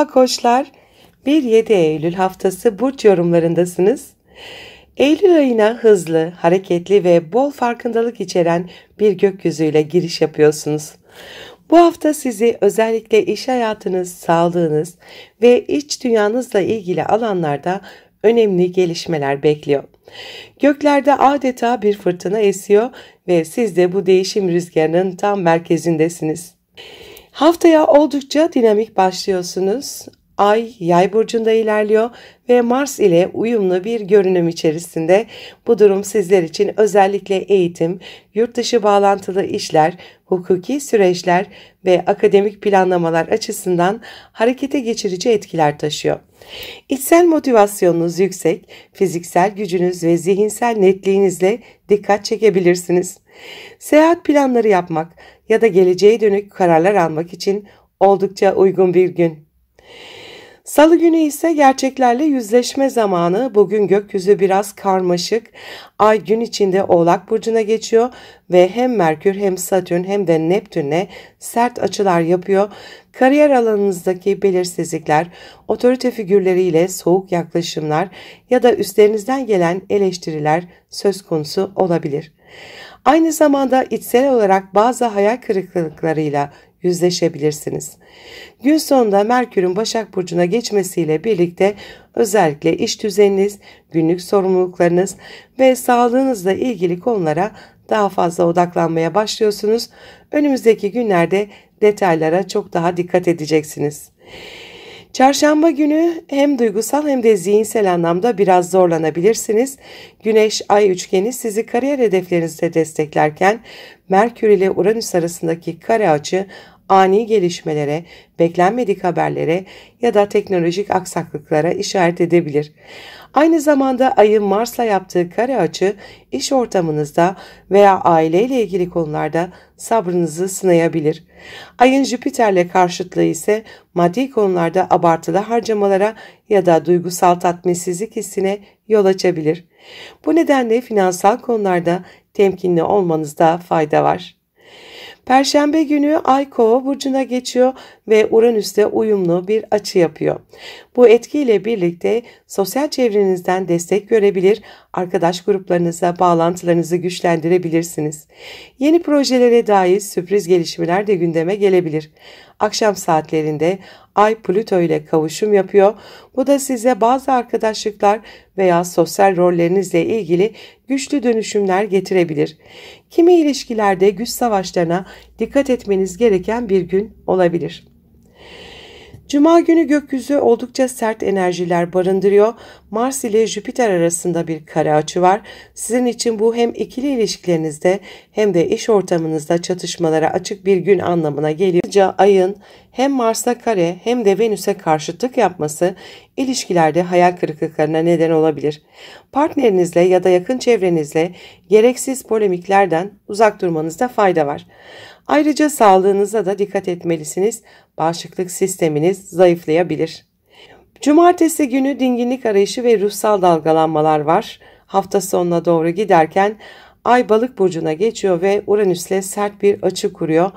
Merhaba koçlar. 1-7 Eylül haftası burç yorumlarındasınız. Eylül ayına hızlı, hareketli ve bol farkındalık içeren bir gökyüzüyle giriş yapıyorsunuz. Bu hafta sizi özellikle iş hayatınız, sağlığınız ve iç dünyanızla ilgili alanlarda önemli gelişmeler bekliyor. Göklerde adeta bir fırtına esiyor ve siz de bu değişim rüzgarının tam merkezindesiniz. Haftaya oldukça dinamik başlıyorsunuz. Ay Yay burcunda ilerliyor ve Mars ile uyumlu bir görünüm içerisinde. Bu durum sizler için özellikle eğitim, yurt dışı bağlantılı işler, hukuki süreçler ve akademik planlamalar açısından harekete geçirici etkiler taşıyor. İçsel motivasyonunuz yüksek, fiziksel gücünüz ve zihinsel netliğinizle dikkat çekebilirsiniz. Seyahat planları yapmak ya da geleceğe dönük kararlar almak için oldukça uygun bir gün. Salı günü ise gerçeklerle yüzleşme zamanı. Bugün gökyüzü biraz karmaşık. Ay gün içinde Oğlak burcuna geçiyor ve hem Merkür hem Satürn hem de Neptün'le sert açılar yapıyor. Kariyer alanınızdaki belirsizlikler, otorite figürleriyle soğuk yaklaşımlar ya da üstlerinizden gelen eleştiriler söz konusu olabilir. Aynı zamanda içsel olarak bazı hayal kırıklıklarıyla yüzleşebilirsiniz. Gün sonunda Merkür'ün Başak Burcu'na geçmesiyle birlikte özellikle iş düzeniniz, günlük sorumluluklarınız ve sağlığınızla ilgili konulara daha fazla odaklanmaya başlıyorsunuz. Önümüzdeki günlerde detaylara çok daha dikkat edeceksiniz. Çarşamba günü hem duygusal hem de zihinsel anlamda biraz zorlanabilirsiniz. Güneş-Ay üçgeni sizi kariyer hedeflerinizde desteklerken Merkür ile Uranüs arasındaki kare açı ani gelişmelere, beklenmedik haberlere ya da teknolojik aksaklıklara işaret edebilir. Aynı zamanda Ay'ın Mars'la yaptığı kare açı iş ortamınızda veya aileyle ilgili konularda sabrınızı sınayabilir. Ay'ın Jüpiter'le karşıtlığı ise maddi konularda abartılı harcamalara ya da duygusal tatminsizlik hissine yol açabilir. Bu nedenle finansal konularda temkinli olmanızda fayda var. Perşembe günü Ay Kova burcuna geçiyor ve Uranüs'le uyumlu bir açı yapıyor. Bu etkiyle birlikte sosyal çevrenizden destek görebilir, arkadaş gruplarınızla bağlantılarınızı güçlendirebilirsiniz. Yeni projelere dair sürpriz gelişmeler de gündeme gelebilir. Akşam saatlerinde Ay Plüto ile kavuşum yapıyor. Bu da size bazı arkadaşlıklar veya sosyal rollerinizle ilgili güçlü dönüşümler getirebilir. Kimi ilişkilerde güç savaşlarına dikkat etmeniz gereken bir gün olabilir. Cuma günü gökyüzü oldukça sert enerjiler barındırıyor. Mars ile Jüpiter arasında bir kare açı var. Sizin için bu hem ikili ilişkilerinizde hem de iş ortamınızda çatışmalara açık bir gün anlamına geliyor. Ayrıca Ay'ın hem Mars'a kare hem de Venüs'e karşıtlık yapması ilişkilerde hayal kırıklıklarına neden olabilir. Partnerinizle ya da yakın çevrenizle gereksiz polemiklerden uzak durmanızda fayda var. Ayrıca sağlığınıza da dikkat etmelisiniz. Bağışıklık sisteminiz zayıflayabilir. Cumartesi günü dinginlik arayışı ve ruhsal dalgalanmalar var. Hafta sonuna doğru giderken Ay Balık burcuna geçiyor ve Uranüs'le sert bir açı kuruyor.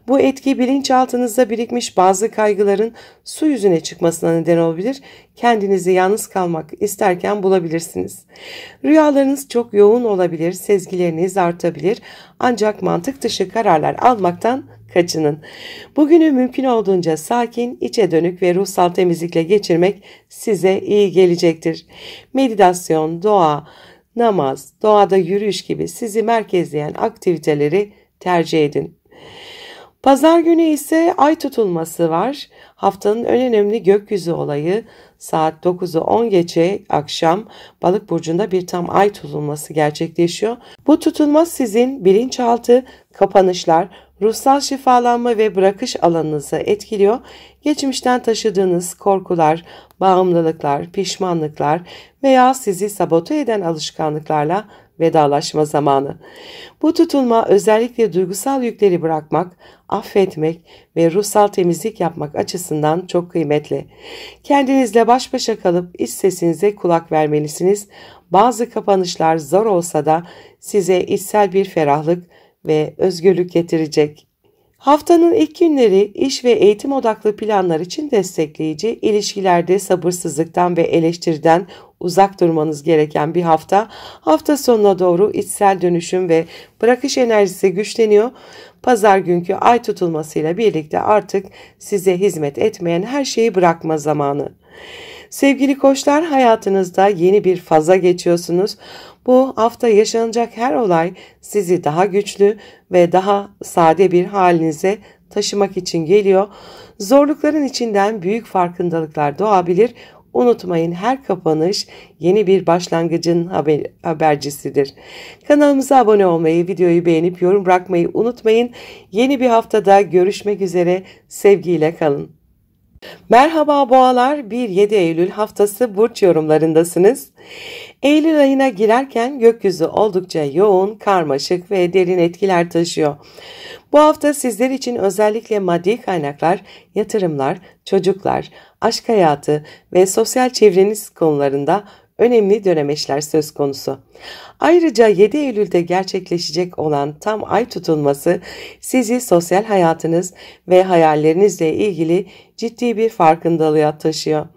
Bu etki bilinçaltınızda birikmiş bazı kaygıların su yüzüne çıkmasına neden olabilir. Kendinizi yalnız kalmak isterken bulabilirsiniz. Rüyalarınız çok yoğun olabilir, sezgileriniz artabilir. Ancak mantık dışı kararlar almaktan kaçının. Bugünü mümkün olduğunca sakin, içe dönük ve ruhsal temizlikle geçirmek size iyi gelecektir. Meditasyon, dua, namaz, doğada yürüyüş gibi sizi merkezleyen aktiviteleri tercih edin. Pazar günü ise ay tutulması var. Haftanın en önemli gökyüzü olayı saat 9'u 10 geçe akşam Balık burcunda bir tam ay tutulması gerçekleşiyor. Bu tutulma sizin bilinçaltı, kapanışlar, ruhsal şifalanma ve bırakış alanınızı etkiliyor. Geçmişten taşıdığınız korkular, bağımlılıklar, pişmanlıklar veya sizi sabote eden alışkanlıklarla vedalaşma zamanı. Bu tutulma özellikle duygusal yükleri bırakmak, affetmek ve ruhsal temizlik yapmak açısından çok kıymetli. Kendinizle baş başa kalıp iç sesinize kulak vermelisiniz. Bazı kapanışlar zor olsa da size içsel bir ferahlık ve özgürlük getirecek. Haftanın ilk günleri iş ve eğitim odaklı planlar için destekleyici, ilişkilerde sabırsızlıktan ve eleştiriden uzak durmanız gereken bir hafta. Hafta sonuna doğru içsel dönüşüm ve bırakış enerjisi güçleniyor. Pazar günkü ay tutulmasıyla birlikte artık size hizmet etmeyen her şeyi bırakma zamanı. Sevgili koçlar, hayatınızda yeni bir faza geçiyorsunuz. Bu hafta yaşanacak her olay sizi daha güçlü ve daha sade bir halinize taşımak için geliyor. Zorlukların içinden büyük farkındalıklar doğabilir. Unutmayın, her kapanış yeni bir başlangıcın habercisidir. Kanalımıza abone olmayı, videoyu beğenip yorum bırakmayı unutmayın. Yeni bir haftada görüşmek üzere. Sevgiyle kalın. Merhaba boğalar, 1-7 Eylül haftası burç yorumlarındasınız. Eylül ayına girerken gökyüzü oldukça yoğun, karmaşık ve derin etkiler taşıyor. Bu hafta sizler için özellikle maddi kaynaklar, yatırımlar, çocuklar, aşk hayatı ve sosyal çevreniz konularında önemli dönemeçler söz konusu. Ayrıca 7 Eylül'de gerçekleşecek olan tam ay tutulması sizi sosyal hayatınız ve hayallerinizle ilgili ciddi bir farkındalığa taşıyor.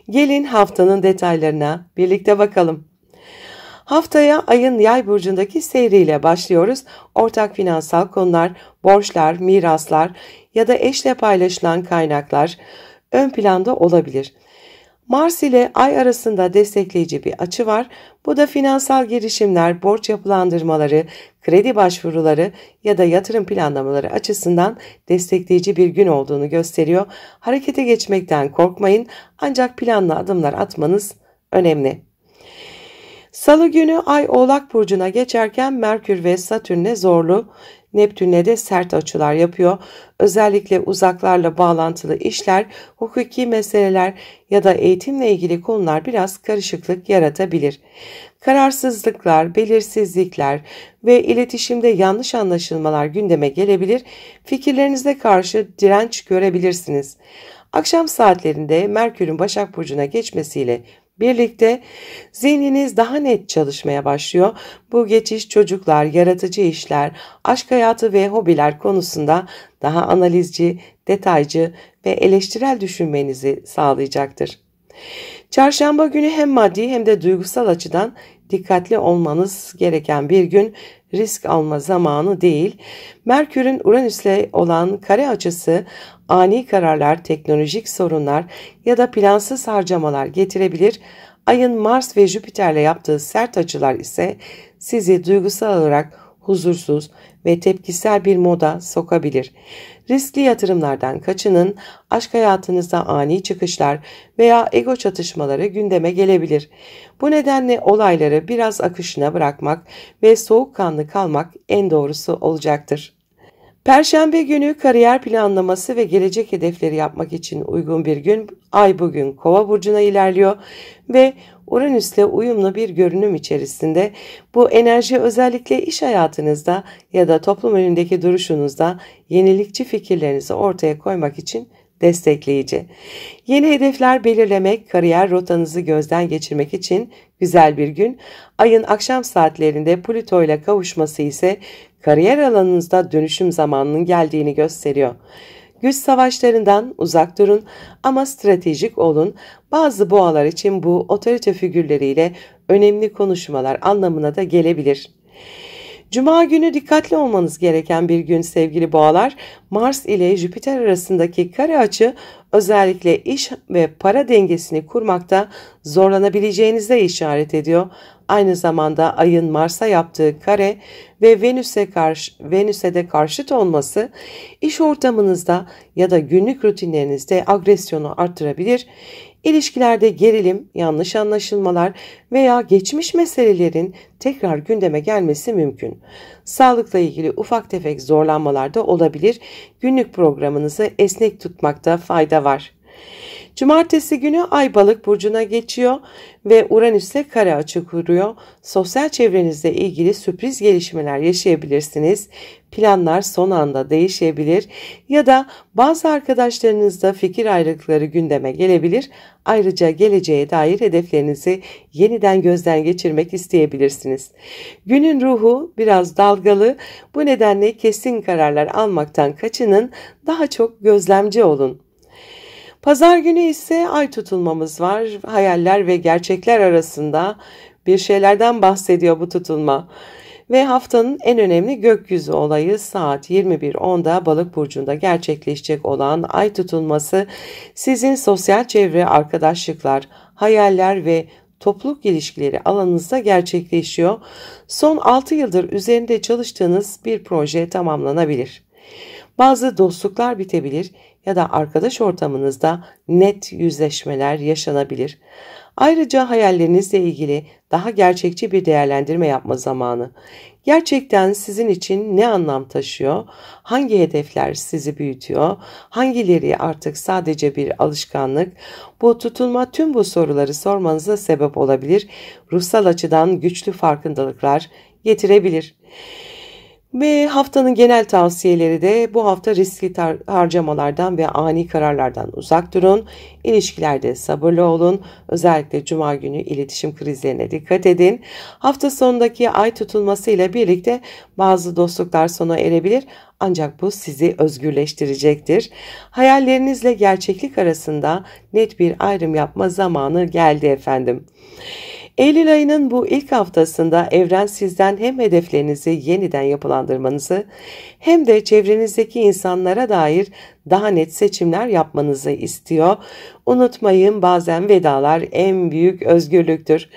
Gelin haftanın detaylarına birlikte bakalım. Haftaya ayın Yay burcundaki seyriyle başlıyoruz. Ortak finansal konular, borçlar, miraslar ya da eşle paylaşılan kaynaklar ön planda olabilir. Mars ile Ay arasında destekleyici bir açı var. Bu da finansal girişimler, borç yapılandırmaları, kredi başvuruları ya da yatırım planlamaları açısından destekleyici bir gün olduğunu gösteriyor. Harekete geçmekten korkmayın, ancak planlı adımlar atmanız önemli. Salı günü Ay Oğlak burcuna geçerken Merkür ve Satürn'e zorlu, Neptün'le de sert açılar yapıyor. Özellikle uzaklarla bağlantılı işler, hukuki meseleler ya da eğitimle ilgili konular biraz karışıklık yaratabilir. Kararsızlıklar, belirsizlikler ve iletişimde yanlış anlaşılmalar gündeme gelebilir. Fikirlerinize karşı direnç görebilirsiniz. Akşam saatlerinde Merkür'ün Başak burcuna geçmesiyle birlikte zihniniz daha net çalışmaya başlıyor. Bu geçiş çocuklar, yaratıcı işler, aşk hayatı ve hobiler konusunda daha analizci, detaycı ve eleştirel düşünmenizi sağlayacaktır. Çarşamba günü hem maddi hem de duygusal açıdan dikkatli olmanız gereken bir gün, risk alma zamanı değil. Merkür'ün Uranüs'le olan kare açısı ani kararlar, teknolojik sorunlar ya da plansız harcamalar getirebilir. Ayın Mars ve Jüpiter'le yaptığı sert açılar ise sizi duygusal olarak huzursuz ve tepkisel bir moda sokabilir. Riskli yatırımlardan kaçının, aşk hayatınızda ani çıkışlar veya ego çatışmaları gündeme gelebilir. Bu nedenle olayları biraz akışına bırakmak ve soğukkanlı kalmak en doğrusu olacaktır. Perşembe günü kariyer planlaması ve gelecek hedefleri yapmak için uygun bir gün. Ay bugün Kova burcuna ilerliyor ve Uranüs'le uyumlu bir görünüm içerisinde. Bu enerji özellikle iş hayatınızda ya da toplum önündeki duruşunuzda yenilikçi fikirlerinizi ortaya koymak için destekleyici. Yeni hedefler belirlemek, kariyer rotanızı gözden geçirmek için güzel bir gün. Ayın akşam saatlerinde Plüto ile kavuşması ise kariyer alanınızda dönüşüm zamanının geldiğini gösteriyor. Güç savaşlarından uzak durun ama stratejik olun. Bazı boğalar için bu otorite figürleriyle önemli konuşmalar anlamına da gelebilir. Cuma günü dikkatli olmanız gereken bir gün sevgili boğalar. Mars ile Jüpiter arasındaki kare açı özellikle iş ve para dengesini kurmakta zorlanabileceğinize işaret ediyor. Aynı zamanda ayın Mars'a yaptığı kare ve Venüs'e de karşıt olması iş ortamınızda ya da günlük rutinlerinizde agresyonu artırabilir. İlişkilerde gerilim, yanlış anlaşılmalar veya geçmiş meselelerin tekrar gündeme gelmesi mümkün. Sağlıkla ilgili ufak tefek zorlanmalar da olabilir. Günlük programınızı esnek tutmakta fayda var. Cumartesi günü Ay Balık burcuna geçiyor ve Uranüs'le kare açı kuruyor. Sosyal çevrenizle ilgili sürpriz gelişmeler yaşayabilirsiniz. Planlar son anda değişebilir ya da bazı arkadaşlarınızla fikir ayrılıkları gündeme gelebilir. Ayrıca geleceğe dair hedeflerinizi yeniden gözden geçirmek isteyebilirsiniz. Günün ruhu biraz dalgalı. Bu nedenle kesin kararlar almaktan kaçının, daha çok gözlemci olun. Pazar günü ise ay tutulmamız var. Hayaller ve gerçekler arasında bir şeylerden bahsediyor bu tutulma. Ve haftanın en önemli gökyüzü olayı saat 21.10'da Balık burcunda gerçekleşecek olan ay tutulması sizin sosyal çevre, arkadaşlıklar, hayaller ve topluluk ilişkileri alanınızda gerçekleşiyor. Son 6 yıldır üzerinde çalıştığınız bir proje tamamlanabilir. Bazı dostluklar bitebilir ya da arkadaş ortamınızda net yüzleşmeler yaşanabilir. Ayrıca hayallerinizle ilgili daha gerçekçi bir değerlendirme yapma zamanı. Gerçekten sizin için ne anlam taşıyor? Hangi hedefler sizi büyütüyor? Hangileri artık sadece bir alışkanlık? Bu tutulma tüm bu soruları sormanıza sebep olabilir. Ruhsal açıdan güçlü farkındalıklar getirebilir. Ve haftanın genel tavsiyeleri de bu hafta riskli harcamalardan ve ani kararlardan uzak durun. İlişkilerde sabırlı olun. Özellikle cuma günü iletişim krizlerine dikkat edin. Hafta sonundaki ay tutulması ile birlikte bazı dostluklar sona erebilir. Ancak bu sizi özgürleştirecektir. Hayallerinizle gerçeklik arasında net bir ayrım yapma zamanı geldi efendim. Eylül ayının bu ilk haftasında evren sizden hem hedeflerinizi yeniden yapılandırmanızı hem de çevrenizdeki insanlara dair daha net seçimler yapmanızı istiyor. Unutmayın, bazen vedalar en büyük özgürlüktür.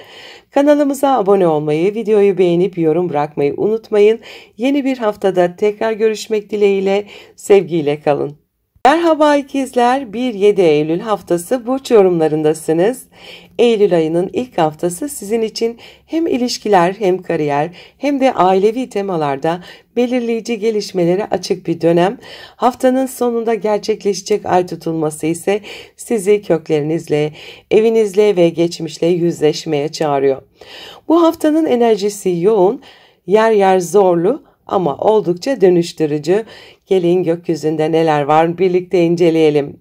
Kanalımıza abone olmayı, videoyu beğenip yorum bırakmayı unutmayın. Yeni bir haftada tekrar görüşmek dileğiyle, sevgiyle kalın. Merhaba ikizler, 1-7 Eylül haftası burç yorumlarındasınız. Eylül ayının ilk haftası sizin için hem ilişkiler hem kariyer hem de ailevi temalarda belirleyici gelişmelere açık bir dönem. Haftanın sonunda gerçekleşecek ay tutulması ise sizi köklerinizle, evinizle ve geçmişle yüzleşmeye çağırıyor. Bu haftanın enerjisi yoğun, yer yer zorlu ama oldukça dönüştürücü. Gelin gökyüzünde neler var birlikte inceleyelim.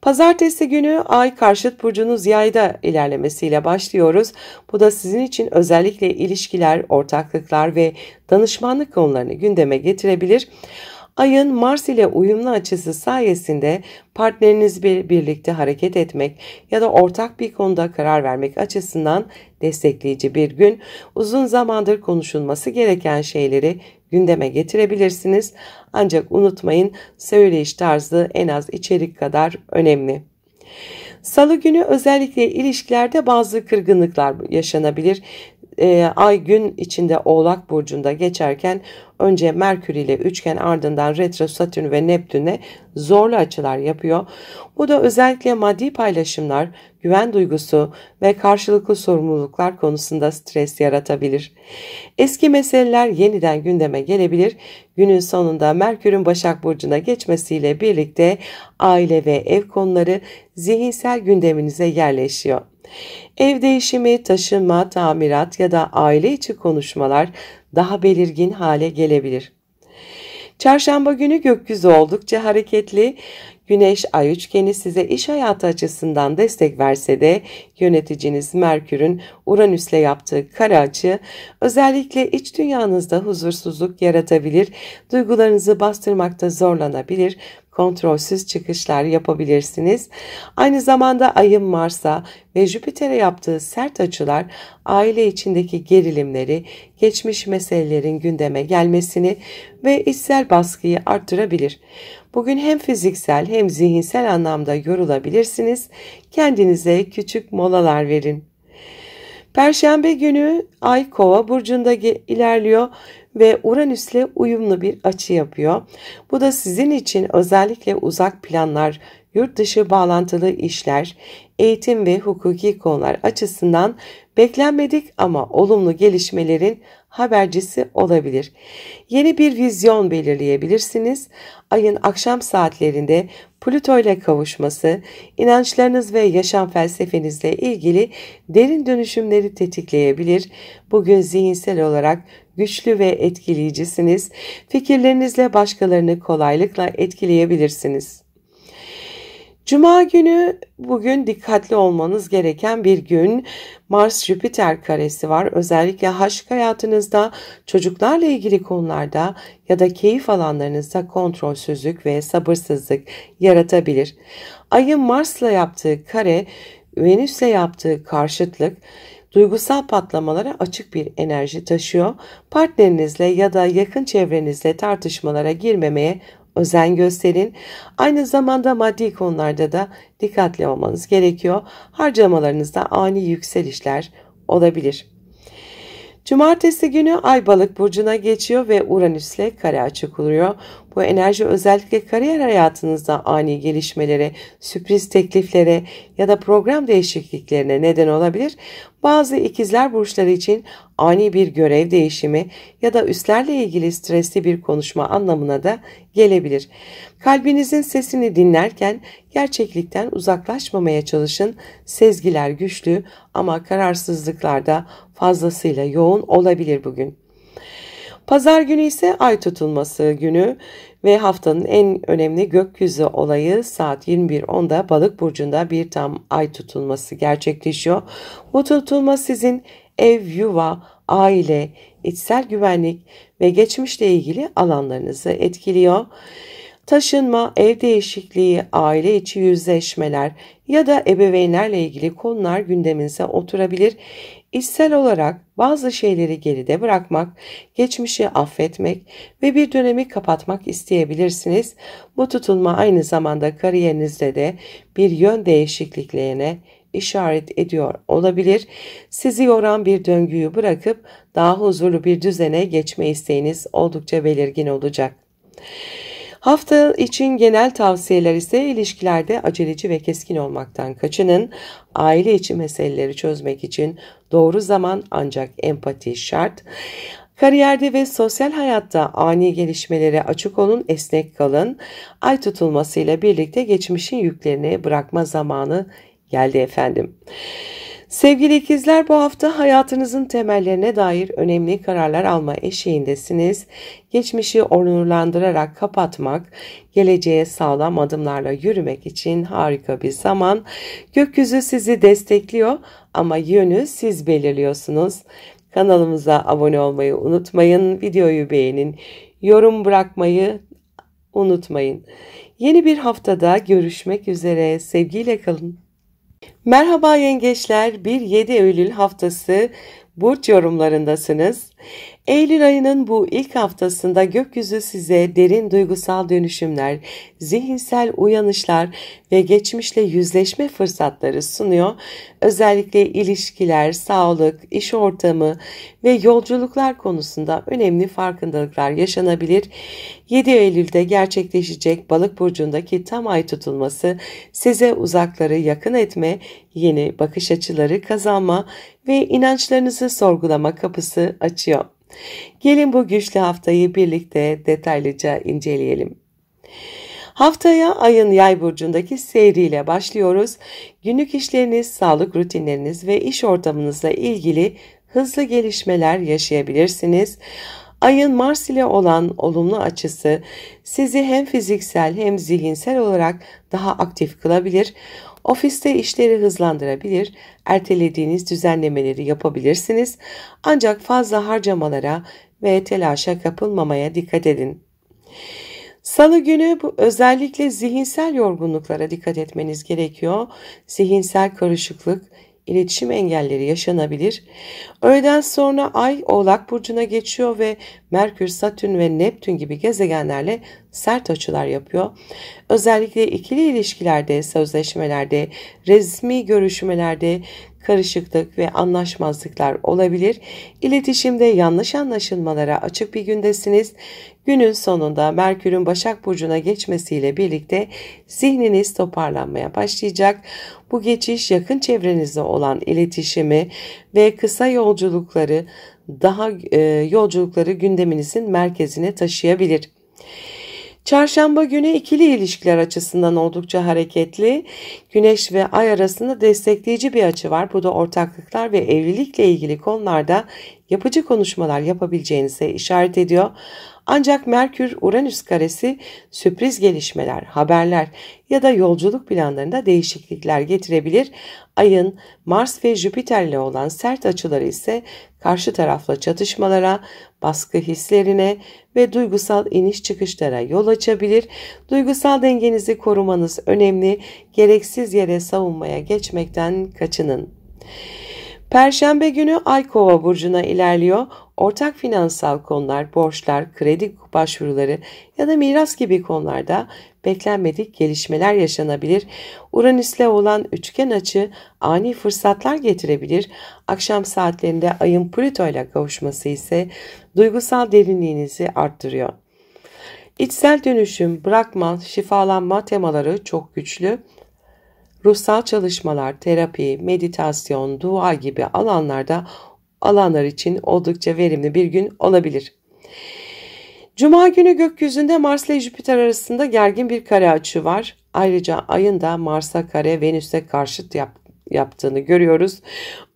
Pazartesi günü ay karşıt burcunuz Yay'da ilerlemesiyle başlıyoruz. Bu da sizin için özellikle ilişkiler, ortaklıklar ve danışmanlık konularını gündeme getirebilir. Ayın Mars ile uyumlu açısı sayesinde partnerinizle birlikte hareket etmek ya da ortak bir konuda karar vermek açısından destekleyici bir gün. Uzun zamandır konuşulması gereken şeyleri gündeme getirebilirsiniz. Ancak unutmayın, söyleyiş tarzı en az içerik kadar önemli. Salı günü özellikle ilişkilerde bazı kırgınlıklar yaşanabilir. Ay gün içinde Oğlak burcunda geçerken önce Merkür ile üçgen, ardından retro Satürn ve Neptün'e zorlu açılar yapıyor. Bu da özellikle maddi paylaşımlar, güven duygusu ve karşılıklı sorumluluklar konusunda stres yaratabilir. Eski meseleler yeniden gündeme gelebilir. Günün sonunda Merkür'ün Başak burcuna geçmesiyle birlikte aile ve ev konuları zihinsel gündeminize yerleşiyor. Ev değişimi, taşınma, tamirat ya da aile içi konuşmalar daha belirgin hale gelebilir. Çarşamba günü gökyüzü oldukça hareketli. Güneş ay üçgeni size iş hayatı açısından destek verse de yöneticiniz Merkür'ün Uranüs'le yaptığı kare açı özellikle iç dünyanızda huzursuzluk yaratabilir, duygularınızı bastırmakta zorlanabilir, kontrolsüz çıkışlar yapabilirsiniz. Aynı zamanda ayın Mars'a ve Jüpiter'e yaptığı sert açılar aile içindeki gerilimleri, geçmiş meselelerin gündeme gelmesini ve içsel baskıyı arttırabilir. Bugün hem fiziksel hem zihinsel anlamda yorulabilirsiniz. Kendinize küçük molalar verin. Perşembe günü Ay Kova burcunda ilerliyor ve Uranüs'le uyumlu bir açı yapıyor. Bu da sizin için özellikle uzak planlar, yurt dışı bağlantılı işler, eğitim ve hukuki konular açısından beklenmedik ama olumlu gelişmelerin habercisi olabilir. Yeni bir vizyon belirleyebilirsiniz. Ayın akşam saatlerinde Plüto ile kavuşması, inançlarınız ve yaşam felsefenizle ilgili derin dönüşümleri tetikleyebilir. Bugün zihinsel olarak güçlü ve etkileyicisiniz. Fikirlerinizle başkalarını kolaylıkla etkileyebilirsiniz. Cuma günü bugün dikkatli olmanız gereken bir gün. Mars-Jüpiter karesi var. Özellikle aşk hayatınızda, çocuklarla ilgili konularda ya da keyif alanlarınızda kontrolsüzlük ve sabırsızlık yaratabilir. Ayın Mars'la yaptığı kare, Venüs'le yaptığı karşıtlık, duygusal patlamalara açık bir enerji taşıyor. Partnerinizle ya da yakın çevrenizle tartışmalara girmemeye özen gösterin. Aynı zamanda maddi konularda da dikkatli olmanız gerekiyor. Harcamalarınızda ani yükselişler olabilir. Cumartesi günü Ay Balık burcuna geçiyor ve Uranüs'le kare açı kuruyor. Bu enerji özellikle kariyer hayatınızda ani gelişmelere, sürpriz tekliflere ya da program değişikliklerine neden olabilir. Bazı ikizler burçları için ani bir görev değişimi ya da üstlerle ilgili stresli bir konuşma anlamına da gelebilir. Kalbinizin sesini dinlerken gerçeklikten uzaklaşmamaya çalışın. Sezgiler güçlü ama kararsızlıklar da fazlasıyla yoğun olabilir bugün. Pazar günü ise ay tutulması günü ve haftanın en önemli gökyüzü olayı saat 21.10'da Balık burcunda bir tam ay tutulması gerçekleşiyor. Bu tutulma sizin ev, yuva, aile, içsel güvenlik ve geçmişle ilgili alanlarınızı etkiliyor. Taşınma, ev değişikliği, aile içi yüzleşmeler ya da ebeveynlerle ilgili konular gündeminize oturabilir. İçsel olarak bazı şeyleri geride bırakmak, geçmişi affetmek ve bir dönemi kapatmak isteyebilirsiniz. Bu tutulma aynı zamanda kariyerinizde de bir yön değişikliklerine işaret ediyor olabilir. Sizi yoran bir döngüyü bırakıp daha huzurlu bir düzene geçme isteğiniz oldukça belirgin olacak. Hafta için genel tavsiyeler ise ilişkilerde aceleci ve keskin olmaktan kaçının. Aile içi meseleleri çözmek için doğru zaman ancak empati şart. Kariyerde ve sosyal hayatta ani gelişmelere açık olun, esnek kalın. Ay tutulmasıyla birlikte geçmişin yüklerini bırakma zamanı geldi efendim. Sevgili ikizler, bu hafta hayatınızın temellerine dair önemli kararlar alma eşiğindesiniz. Geçmişi onurlandırarak kapatmak, geleceğe sağlam adımlarla yürümek için harika bir zaman. Gökyüzü sizi destekliyor ama yönü siz belirliyorsunuz. Kanalımıza abone olmayı unutmayın, videoyu beğenin, yorum bırakmayı unutmayın. Yeni bir haftada görüşmek üzere, sevgiyle kalın. Merhaba yengeçler, 1-7 Eylül haftası burç yorumlarındasınız. Eylül ayının bu ilk haftasında gökyüzü size derin duygusal dönüşümler, zihinsel uyanışlar ve geçmişle yüzleşme fırsatları sunuyor. Özellikle ilişkiler, sağlık, iş ortamı ve yolculuklar konusunda önemli farkındalıklar yaşanabilir. 7 Eylül'de gerçekleşecek Balık burcundaki tam ay tutulması size uzakları yakın etme, yeni bakış açıları kazanma ve inançlarınızı sorgulama kapısı açıyor. Gelin bu güçlü haftayı birlikte detaylıca inceleyelim. Haftaya ayın Yay burcundaki seyriyle başlıyoruz. Günlük işleriniz, sağlık rutinleriniz ve iş ortamınızla ilgili hızlı gelişmeler yaşayabilirsiniz. Ayın Mars ile olan olumlu açısı sizi hem fiziksel hem zihinsel olarak daha aktif kılabilir. Ofiste işleri hızlandırabilir, ertelediğiniz düzenlemeleri yapabilirsiniz. Ancak fazla harcamalara ve telaşa kapılmamaya dikkat edin. Salı günü özellikle zihinsel yorgunluklara dikkat etmeniz gerekiyor. Zihinsel karışıklık, iletişim engelleri yaşanabilir. Öğleden sonra Ay Oğlak burcuna geçiyor ve Merkür, Satürn ve Neptün gibi gezegenlerle sert açılar yapıyor. Özellikle ikili ilişkilerde, sözleşmelerde, resmi görüşmelerde karışıklık ve anlaşmazlıklar olabilir. İletişimde yanlış anlaşılmalara açık bir gündesiniz. Günün sonunda Merkür'ün Başak Burcu'na geçmesiyle birlikte zihniniz toparlanmaya başlayacak. Bu geçiş yakın çevrenizde olan iletişimi ve kısa yolculukları gündeminizin merkezine taşıyabilir. Çarşamba günü ikili ilişkiler açısından oldukça hareketli. Güneş ve Ay arasında destekleyici bir açı var. Bu da ortaklıklar ve evlilikle ilgili konularda yapıcı konuşmalar yapabileceğinize işaret ediyor. Ancak Merkür-Uranüs karesi sürpriz gelişmeler, haberler ya da yolculuk planlarında değişiklikler getirebilir. Ayın Mars ve Jüpiter ile olan sert açıları ise karşı tarafla çatışmalara, baskı hislerine ve duygusal iniş çıkışlara yol açabilir. Duygusal dengenizi korumanız önemli. Gereksiz yere savunmaya geçmekten kaçının. Perşembe günü Ay Kova burcuna ilerliyor. Ortak finansal konular, borçlar, kredi başvuruları ya da miras gibi konularda beklenmedik gelişmeler yaşanabilir. Uranüs'le olan üçgen açı ani fırsatlar getirebilir. Akşam saatlerinde Ay'ın Plüto ile kavuşması ise duygusal derinliğinizi arttırıyor. İçsel dönüşüm, bırakma, şifalanma temaları çok güçlü. Ruhsal çalışmalar, terapi, meditasyon, dua gibi alanlar için oldukça verimli bir gün olabilir. Cuma günü gökyüzünde Mars ile Jüpiter arasında gergin bir kare açı var. Ayrıca Ay'ın da Mars'a kare, Venüs'e karşıt yaptığını görüyoruz.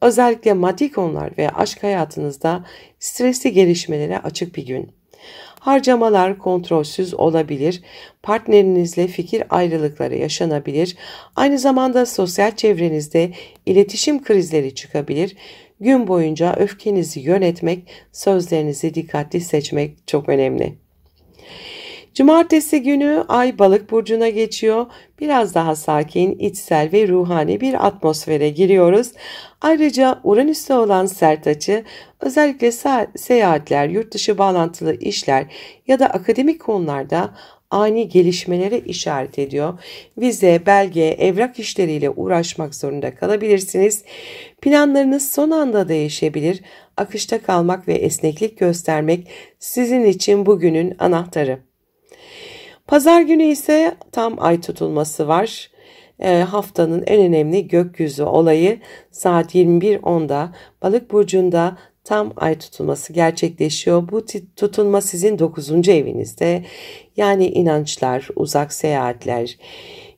Özellikle maddi konular ve aşk hayatınızda stresli gelişmelere açık bir gün. Harcamalar kontrolsüz olabilir, partnerinizle fikir ayrılıkları yaşanabilir, aynı zamanda sosyal çevrenizde iletişim krizleri çıkabilir. Gün boyunca öfkenizi yönetmek, sözlerinizi dikkatli seçmek çok önemli. Cumartesi günü Ay Balık burcuna geçiyor. Biraz daha sakin, içsel ve ruhani bir atmosfere giriyoruz. Ayrıca Uranüs'te olan sert açı özellikle seyahatler, yurt dışı bağlantılı işler ya da akademik konularda ani gelişmelere işaret ediyor. Vize, belge, evrak işleriyle uğraşmak zorunda kalabilirsiniz. Planlarınız son anda değişebilir. Akışta kalmak ve esneklik göstermek sizin için bugünün anahtarı. Pazar günü ise tam ay tutulması var. Haftanın en önemli gökyüzü olayı saat 21.10'da Balık burcunda tam ay tutulması gerçekleşiyor. Bu tutulma sizin 9. evinizde. Yani inançlar, uzak seyahatler,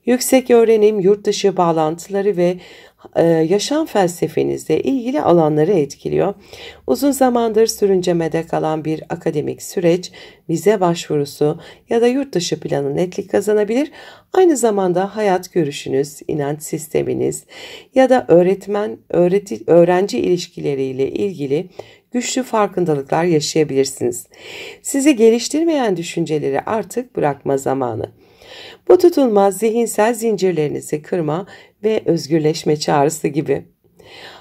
yüksek öğrenim, yurt dışı bağlantıları ve yaşam felsefenizle ilgili alanları etkiliyor. Uzun zamandır sürüncemede kalan bir akademik süreç, vize başvurusu ya da yurt dışı planı netlik kazanabilir. Aynı zamanda hayat görüşünüz, inanç sisteminiz ya da öğrenci ilişkileriyle ilgili güçlü farkındalıklar yaşayabilirsiniz. Sizi geliştirmeyen düşünceleri artık bırakma zamanı. Bu tutulma zihinsel zincirlerinizi kırma ve özgürleşme çağrısı gibi.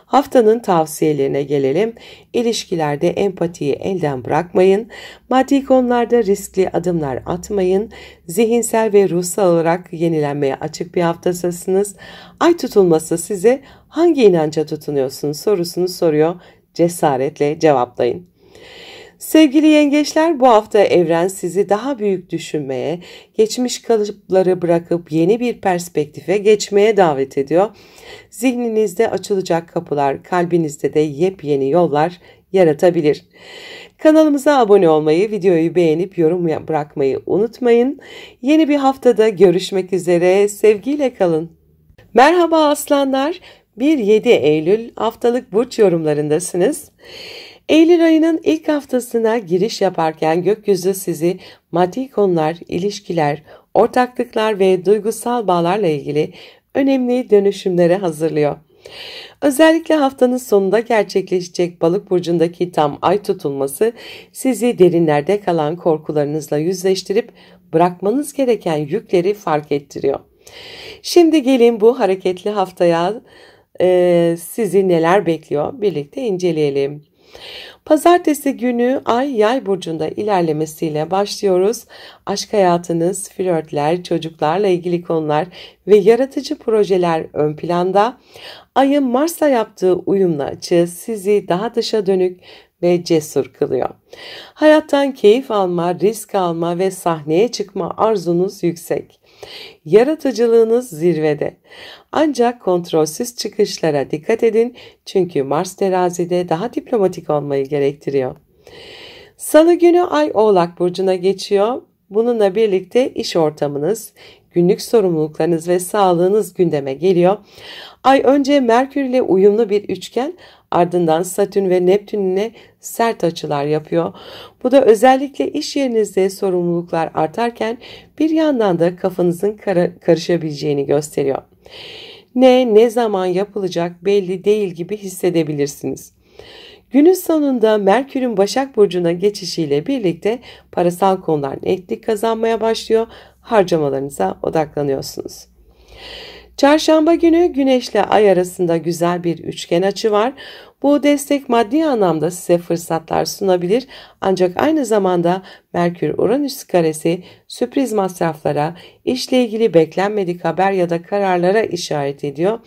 Haftanın tavsiyelerine gelelim. İlişkilerde empatiyi elden bırakmayın. Maddi konularda riskli adımlar atmayın. Zihinsel ve ruhsal olarak yenilenmeye açık bir haftasınız. Ay tutulması size hangi inanca tutunuyorsunuz sorusunu soruyor. Cesaretle cevaplayın. Sevgili yengeçler, bu hafta evren sizi daha büyük düşünmeye, geçmiş kalıpları bırakıp yeni bir perspektife geçmeye davet ediyor. Zihninizde açılacak kapılar, kalbinizde de yepyeni yollar yaratabilir. Kanalımıza abone olmayı, videoyu beğenip yorum bırakmayı unutmayın. Yeni bir haftada görüşmek üzere, sevgiyle kalın. Merhaba aslanlar, 1-7 Eylül haftalık burç yorumlarındasınız. Eylül ayının ilk haftasına giriş yaparken gökyüzü sizi maddi konular, ilişkiler, ortaklıklar ve duygusal bağlarla ilgili önemli dönüşümlere hazırlıyor. Özellikle haftanın sonunda gerçekleşecek Balık burcundaki tam ay tutulması sizi derinlerde kalan korkularınızla yüzleştirip bırakmanız gereken yükleri fark ettiriyor. Şimdi gelin bu hareketli haftaya sizi neler bekliyor birlikte inceleyelim. Pazartesi günü Ay Yay burcunda ilerlemesiyle başlıyoruz. Aşk hayatınız, flörtler, çocuklarla ilgili konular ve yaratıcı projeler ön planda. Ayın Mars'la yaptığı uyumlu açı sizi daha dışa dönük ve cesur kılıyor. Hayattan keyif alma, risk alma ve sahneye çıkma arzunuz yüksek. Yaratıcılığınız zirvede. Ancak kontrolsüz çıkışlara dikkat edin çünkü Mars terazide daha diplomatik olmayı gerektiriyor. Salı günü Ay Oğlak burcuna geçiyor. Bununla birlikte iş ortamınız, günlük sorumluluklarınız ve sağlığınız gündeme geliyor. Ay önce Merkür ile uyumlu bir üçgen, ardından Satürn ve Neptün ile sert açılar yapıyor. Bu da özellikle iş yerinizde sorumluluklar artarken bir yandan da kafanızın karışabileceğini gösteriyor. Ne zaman yapılacak belli değil gibi hissedebilirsiniz. Günün sonunda Merkür'ün Başak Burcu'na geçişiyle birlikte parasal konular netlik kazanmaya başlıyor, harcamalarınıza odaklanıyorsunuz. Çarşamba günü Güneş ile Ay arasında güzel bir üçgen açı var. Bu destek maddi anlamda size fırsatlar sunabilir ancak aynı zamanda Merkür-Uranüs karesi sürpriz masraflara, işle ilgili beklenmedik haber ya da kararlara işaret ediyor.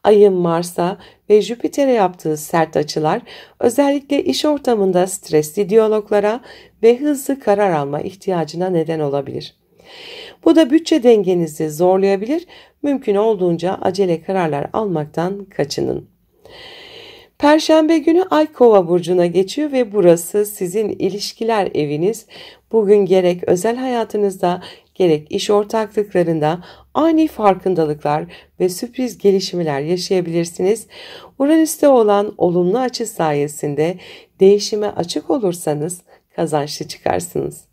Ayın Mars'a ve Jüpiter'e yaptığı sert açılar özellikle iş ortamında stresli diyaloglara ve hızlı karar alma ihtiyacına neden olabilir. Bu da bütçe dengenizi zorlayabilir, mümkün olduğunca acele kararlar almaktan kaçının. Perşembe günü Ay Kova burcuna geçiyor ve burası sizin ilişkiler eviniz. Bugün gerek özel hayatınızda gerek iş ortaklıklarında ani farkındalıklar ve sürpriz gelişmeler yaşayabilirsiniz. Uranüs'te olan olumlu açı sayesinde değişime açık olursanız kazançlı çıkarsınız.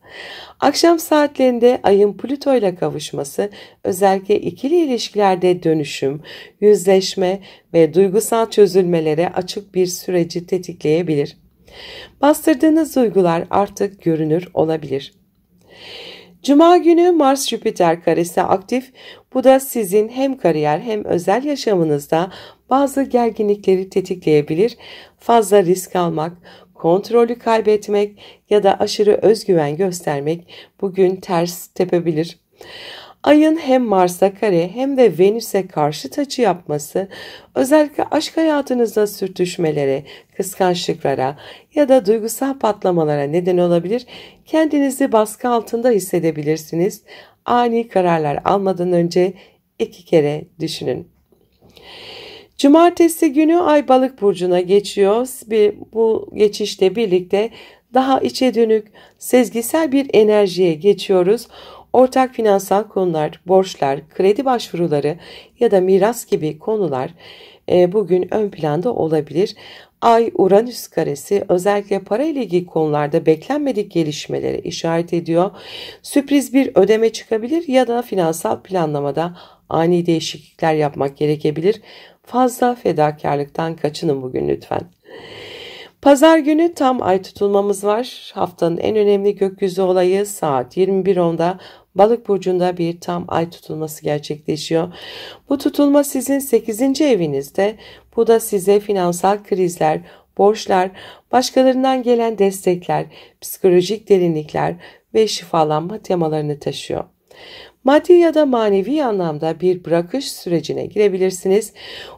Akşam saatlerinde Ay'ın Plüto ile kavuşması özellikle ikili ilişkilerde dönüşüm, yüzleşme ve duygusal çözülmelere açık bir süreci tetikleyebilir. Bastırdığınız duygular artık görünür olabilir. Cuma günü Mars-Jüpiter karesi aktif. Bu da sizin hem kariyer hem özel yaşamınızda bazı gerginlikleri tetikleyebilir. Fazla risk almak, kontrolü kaybetmek ya da aşırı özgüven göstermek bugün ters tepebilir. Ayın hem Mars'a kare hem de Venüs'e karşıt açı yapması özellikle aşk hayatınızda sürtüşmelere, kıskançlıklara ya da duygusal patlamalara neden olabilir. Kendinizi baskı altında hissedebilirsiniz. Ani kararlar almadan önce 2 kere düşünün. Cumartesi günü Ay Balık burcuna geçiyor. Bu geçişle birlikte daha içe dönük, sezgisel bir enerjiye geçiyoruz. Ortak finansal konular, borçlar, kredi başvuruları ya da miras gibi konular bugün ön planda olabilir. Ay-Uranüs karesi özellikle para ile ilgili konularda beklenmedik gelişmelere işaret ediyor. Sürpriz bir ödeme çıkabilir ya da finansal planlamada ani değişiklikler yapmak gerekebilir. Fazla fedakarlıktan kaçının bugün lütfen. Pazar günü tam ay tutulmamız var. Haftanın en önemli gökyüzü olayı saat 21.10'da Balık burcunda bir tam ay tutulması gerçekleşiyor. Bu tutulma sizin 8. evinizde. Bu da size finansal krizler, borçlar, başkalarından gelen destekler, psikolojik derinlikler ve şifalanma temalarını taşıyor. Maddi ya da manevi anlamda bir bırakış sürecine girebilirsiniz.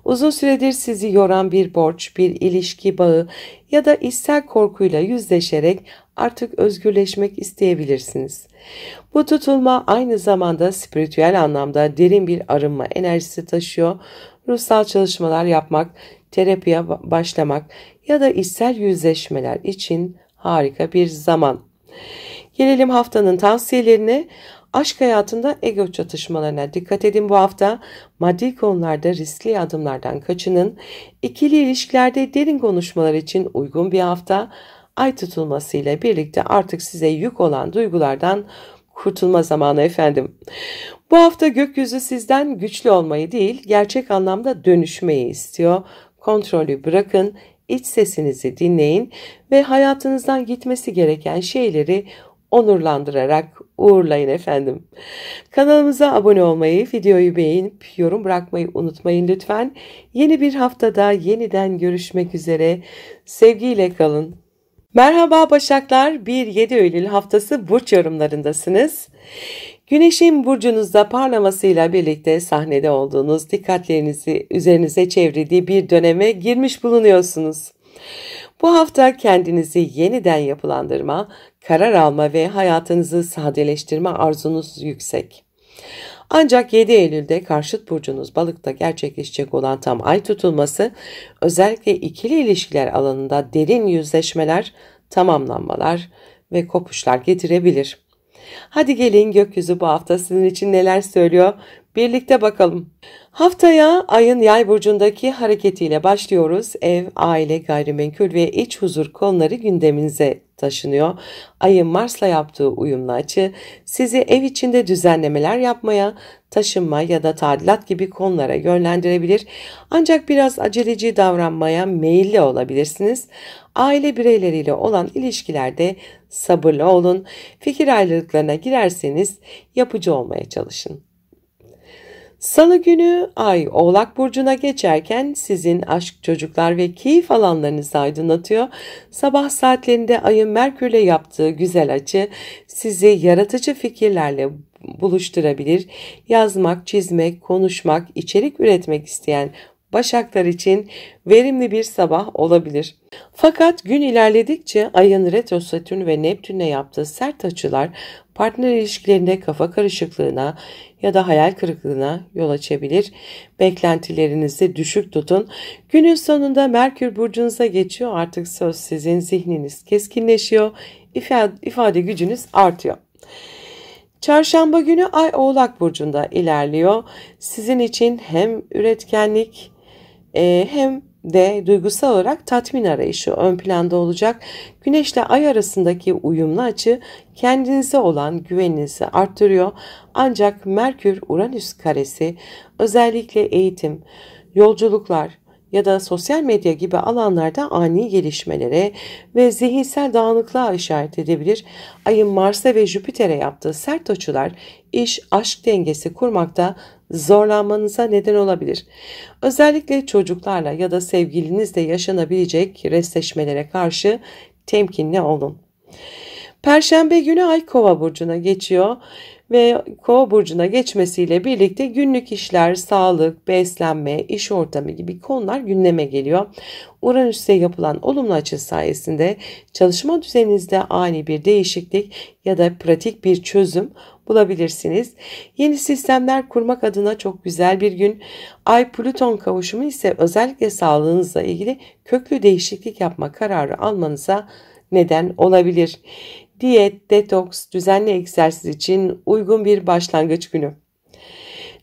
Uzun süredir sizi yoran bir borç, bir ilişki bağı ya da içsel korkuyla yüzleşerek artık özgürleşmek isteyebilirsiniz. Bu tutulma aynı zamanda spiritüel anlamda derin bir arınma enerjisi taşıyor. Ruhsal çalışmalar yapmak, terapiye başlamak ya da içsel yüzleşmeler için harika bir zaman. Gelelim haftanın tavsiyelerine. Aşk hayatında ego çatışmalarına dikkat edin bu hafta. Maddi konularda riskli adımlardan kaçının. İkili ilişkilerde derin konuşmalar için uygun bir hafta. Ay tutulması ile birlikte artık size yük olan duygulardan kurtulma zamanı efendim. Bu hafta gökyüzü sizden güçlü olmayı değil, gerçek anlamda dönüşmeyi istiyor. Kontrolü bırakın, iç sesinizi dinleyin ve hayatınızdan gitmesi gereken şeyleri onurlandırarak uğurlayın efendim. Kanalımıza abone olmayı, videoyu beğenip yorum bırakmayı unutmayın lütfen. Yeni bir haftada yeniden görüşmek üzere. Sevgiyle kalın. Merhaba Başaklar, 1-7 Eylül haftası burç yorumlarındasınız. Güneşin burcunuzda parlamasıyla birlikte sahnede olduğunuz, dikkatlerinizi üzerinize çevirdiği bir döneme girmiş bulunuyorsunuz. Bu hafta kendinizi yeniden yapılandırma, karar alma ve hayatınızı sadeleştirme arzunuz yüksek. Ancak 7 Eylül'de karşıt burcunuz Balık'ta gerçekleşecek olan tam ay tutulması özellikle ikili ilişkiler alanında derin yüzleşmeler, tamamlanmalar ve kopuşlar getirebilir. Hadi gelin gökyüzü bu hafta sizin için neler söylüyor? Birlikte bakalım. Haftaya ayın yay burcundaki hareketiyle başlıyoruz. Ev, aile, gayrimenkul ve iç huzur konuları gündeminize taşınıyor. Ayın Mars'la yaptığı uyumlu açı sizi ev içinde düzenlemeler yapmaya, taşınma ya da tadilat gibi konulara yönlendirebilir. Ancak biraz aceleci davranmaya meyilli olabilirsiniz. Aile bireyleriyle olan ilişkilerde sabırlı olun. Fikir ayrılıklarına girerseniz yapıcı olmaya çalışın. Salı günü ay Oğlak Burcu'na geçerken sizin aşk, çocuklar ve keyif alanlarınızı aydınlatıyor. Sabah saatlerinde ayın Merkür'le yaptığı güzel açı sizi yaratıcı fikirlerle buluşturabilir. Yazmak, çizmek, konuşmak, içerik üretmek isteyen Başaklar için verimli bir sabah olabilir. Fakat gün ilerledikçe ayın retro Satürn ve Neptün'le yaptığı sert açılar partner ilişkilerinde kafa karışıklığına ya da hayal kırıklığına yol açabilir. Beklentilerinizi düşük tutun. Günün sonunda Merkür burcunuza geçiyor. Artık söz sizin, zihniniz keskinleşiyor. İfade gücünüz artıyor. Çarşamba günü ay Oğlak Burcu'nda ilerliyor. Sizin için hem üretkenlik hem de duygusal olarak tatmin arayışı ön planda olacak. Güneşle ay arasındaki uyumlu açı kendinize olan güveninizi arttırıyor. Ancak Merkür-Uranüs karesi özellikle eğitim, yolculuklar ya da sosyal medya gibi alanlarda ani gelişmelere ve zihinsel dağınıklığa işaret edebilir. Ayın Mars'a ve Jüpiter'e yaptığı sert açılar iş aşk dengesi kurmakta zorlanmanıza neden olabilir. Özellikle çocuklarla ya da sevgilinizle yaşanabilecek restleşmelere karşı temkinli olun. Perşembe günü ay Kova burcuna geçiyor ve Kova burcuna geçmesiyle birlikte günlük işler, sağlık, beslenme, iş ortamı gibi konular gündeme geliyor. Uranüs'e yapılan olumlu açı sayesinde çalışma düzeninizde ani bir değişiklik ya da pratik bir çözüm bulabilirsiniz. Yeni sistemler kurmak adına çok güzel bir gün. Ay-Plüton kavuşumu ise özellikle sağlığınızla ilgili köklü değişiklik yapma kararı almanıza neden olabilir. Diyet, detoks, düzenli egzersiz için uygun bir başlangıç günü.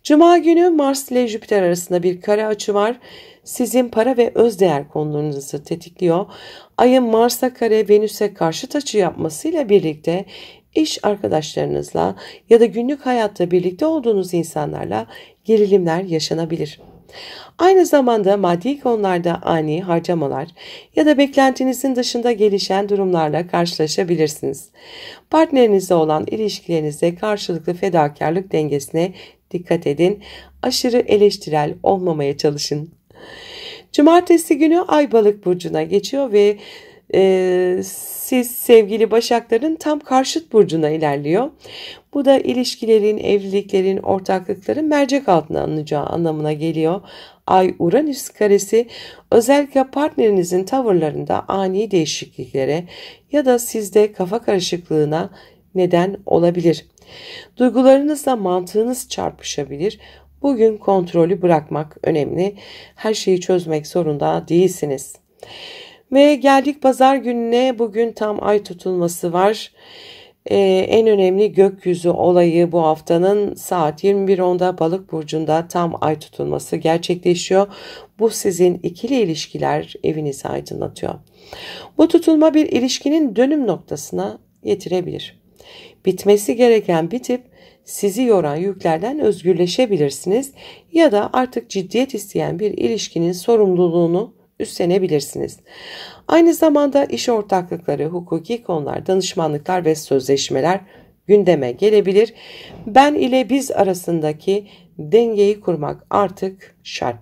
Cuma günü Mars ile Jüpiter arasında bir kare açı var. Sizin para ve özdeğer konularınızı tetikliyor. Ayın Mars'a kare, Venüs'e karşıt açı yapmasıyla birlikte iş arkadaşlarınızla ya da günlük hayatta birlikte olduğunuz insanlarla gerilimler yaşanabilir. Aynı zamanda maddi konularda ani harcamalar ya da beklentinizin dışında gelişen durumlarla karşılaşabilirsiniz. Partnerinizle olan ilişkilerinizde karşılıklı fedakarlık dengesine dikkat edin. Aşırı eleştirel olmamaya çalışın. Cumartesi günü Ay Balık burcuna geçiyor ve siz sevgili Başakların tam karşıt burcuna ilerliyor. Bu da ilişkilerin, evliliklerin, ortaklıkların mercek altına alınacağı anlamına geliyor. Ay-Uranüs karesi özellikle partnerinizin tavırlarında ani değişikliklere ya da sizde kafa karışıklığına neden olabilir. Duygularınızla mantığınız çarpışabilir. Bugün kontrolü bırakmak önemli. Her şeyi çözmek zorunda değilsiniz. Ve geldik pazar gününe. Bugün tam ay tutulması var. En önemli gökyüzü olayı bu haftanın saat 21.10'da Balık burcunda tam ay tutulması gerçekleşiyor. Bu sizin ikili ilişkiler evinizi aydınlatıyor. Bu tutulma bir ilişkinin dönüm noktasına getirebilir. Bitmesi gereken bitip sizi yoran yüklerden özgürleşebilirsiniz ya da artık ciddiyet isteyen bir ilişkinin sorumluluğunu üstlenebilirsiniz. Aynı zamanda iş ortaklıkları, hukuki konular, danışmanlıklar ve sözleşmeler gündeme gelebilir. Ben ile biz arasındaki dengeyi kurmak artık şart.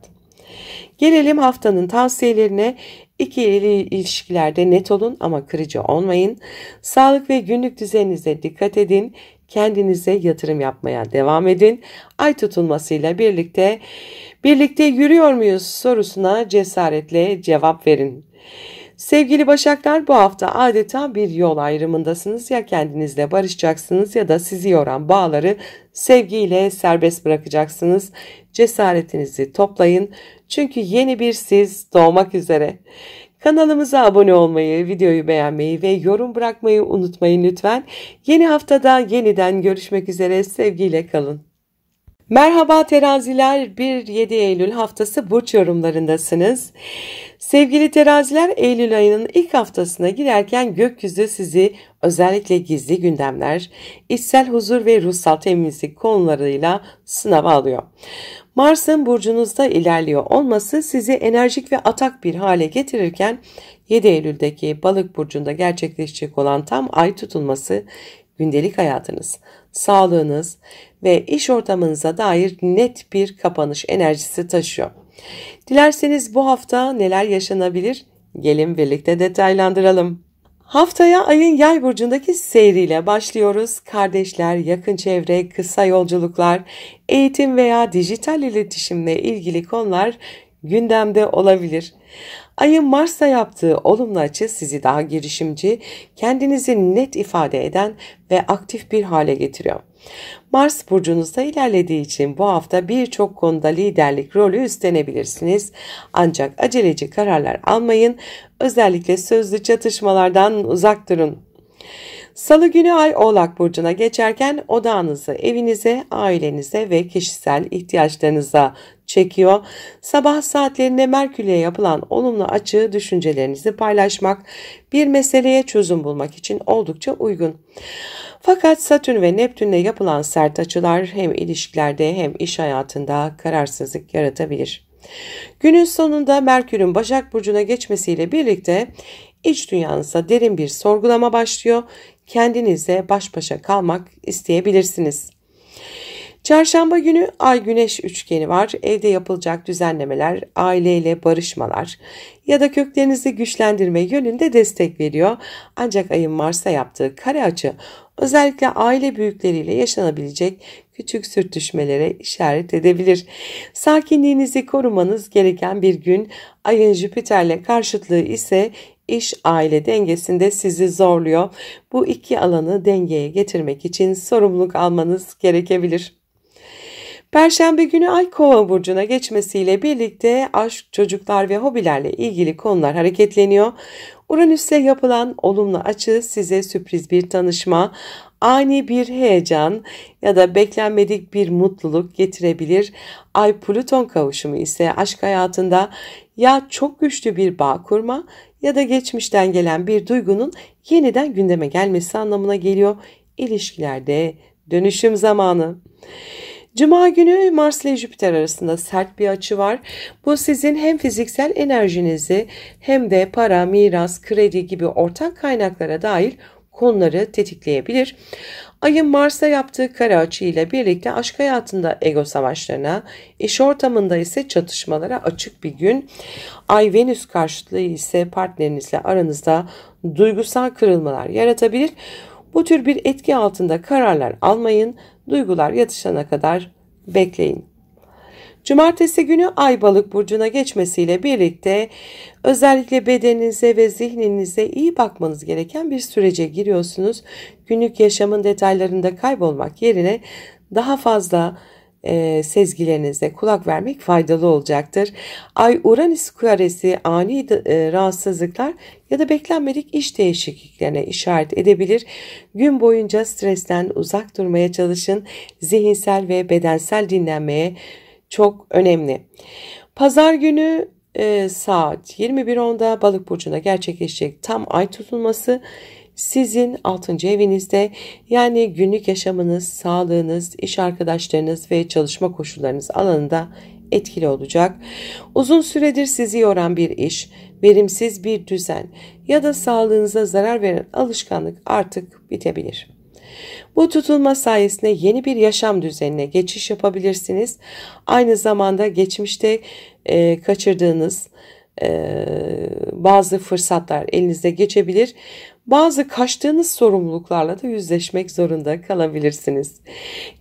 Gelelim haftanın tavsiyelerine. İkili ilişkilerde net olun ama kırıcı olmayın. Sağlık ve günlük düzeninize dikkat edin. Kendinize yatırım yapmaya devam edin. Ay tutulmasıyla birlikte yürüyor muyuz sorusuna cesaretle cevap verin. Sevgili Başaklar, bu hafta adeta bir yol ayrımındasınız. Ya kendinizle barışacaksınız ya da sizi yoran bağları sevgiyle serbest bırakacaksınız. Cesaretinizi toplayın. Çünkü yeni bir siz doğmak üzere. Kanalımıza abone olmayı, videoyu beğenmeyi ve yorum bırakmayı unutmayın lütfen. Yeni haftada yeniden görüşmek üzere. Sevgiyle kalın. Merhaba teraziler, 1-7 Eylül haftası burç yorumlarındasınız. Sevgili teraziler, Eylül ayının ilk haftasına girerken gökyüzü sizi özellikle gizli gündemler, içsel huzur ve ruhsal temizlik konularıyla sınava alıyor. Mars'ın burcunuzda ilerliyor olması sizi enerjik ve atak bir hale getirirken 7 Eylül'deki Balık burcunda gerçekleşecek olan tam ay tutulması gündelik hayatınız, sağlığınız ve iş ortamınıza dair net bir kapanış enerjisi taşıyor. Dilerseniz bu hafta neler yaşanabilir? Gelin birlikte detaylandıralım. Haftaya ayın Yay burcundaki seyriyle başlıyoruz. Kardeşler, yakın çevre, kısa yolculuklar, eğitim veya dijital iletişimle ilgili konular gündemde olabilir. Ayın Mars'ta yaptığı olumlu açı sizi daha girişimci, kendinizi net ifade eden ve aktif bir hale getiriyor. Mars burcunuzda ilerlediği için bu hafta birçok konuda liderlik rolü üstlenebilirsiniz. Ancak aceleci kararlar almayın, özellikle sözlü çatışmalardan uzak durun. Salı günü ay Oğlak burcuna geçerken odağınızı evinize, ailenize ve kişisel ihtiyaçlarınıza çekiyor. Sabah saatlerinde Merkür'le yapılan olumlu açı düşüncelerinizi paylaşmak, bir meseleye çözüm bulmak için oldukça uygun. Fakat Satürn ve Neptün'le yapılan sert açılar hem ilişkilerde hem iş hayatında kararsızlık yaratabilir. Günün sonunda Merkür'ün Başak burcuna geçmesiyle birlikte iç dünyanıza derin bir sorgulama başlıyor. Kendinizle baş başa kalmak isteyebilirsiniz. Çarşamba günü Ay Güneş üçgeni var. Evde yapılacak düzenlemeler, aileyle barışmalar ya da köklerinizi güçlendirme yönünde destek veriyor. Ancak ayın Mars'a yaptığı kare açı özellikle aile büyükleriyle yaşanabilecek küçük sürtüşmelere işaret edebilir. Sakinliğinizi korumanız gereken bir gün. Ayın Jüpiter'le karşıtlığı ise iş-aile dengesinde sizi zorluyor. Bu iki alanı dengeye getirmek için sorumluluk almanız gerekebilir. Perşembe günü Ay Kova burcuna geçmesiyle birlikte aşk, çocuklar ve hobilerle ilgili konular hareketleniyor. Uranüs'le yapılan olumlu açı size sürpriz bir tanışma, ani bir heyecan ya da beklenmedik bir mutluluk getirebilir. Ay Plüton kavuşumu ise aşk hayatında ya çok güçlü bir bağ kurma ya da geçmişten gelen bir duygunun yeniden gündeme gelmesi anlamına geliyor. İlişkilerde dönüşüm zamanı. Cuma günü Mars ile Jüpiter arasında sert bir açı var. Bu sizin hem fiziksel enerjinizi hem de para, miras, kredi gibi ortak kaynaklara dair konuları tetikleyebilir. Ayın Mars'a yaptığı kare açı ile birlikte aşk hayatında ego savaşlarına, iş ortamında ise çatışmalara açık bir gün. Ay Venüs karşıtlığı ise partnerinizle aranızda duygusal kırılmalar yaratabilir. Bu tür bir etki altında kararlar almayın, duygular yatışana kadar bekleyin. Cumartesi günü Ay Balık burcuna geçmesiyle birlikte özellikle bedeninize ve zihninize iyi bakmanız gereken bir sürece giriyorsunuz. Günlük yaşamın detaylarında kaybolmak yerine daha fazla sezgilerinize kulak vermek faydalı olacaktır. Ay Uranüs karesi ani rahatsızlıklar ya da beklenmedik iş değişikliklerine işaret edebilir. Gün boyunca stresten uzak durmaya çalışın. Zihinsel ve bedensel dinlenmeye çok önemli. Pazar günü saat 21.10'da Balık burcuna gerçekleşecek tam ay tutulması sizin 6. evinizde, yani günlük yaşamınız, sağlığınız, iş arkadaşlarınız ve çalışma koşullarınız alanında etkili olacak. Uzun süredir sizi yoran bir iş, verimsiz bir düzen ya da sağlığınıza zarar veren alışkanlık artık bitebilir. Bu tutulma sayesinde yeni bir yaşam düzenine geçiş yapabilirsiniz. Aynı zamanda geçmişte kaçırdığınız Bazı fırsatlar elinize geçebilir. Bazı kaçtığınız sorumluluklarla da yüzleşmek zorunda kalabilirsiniz.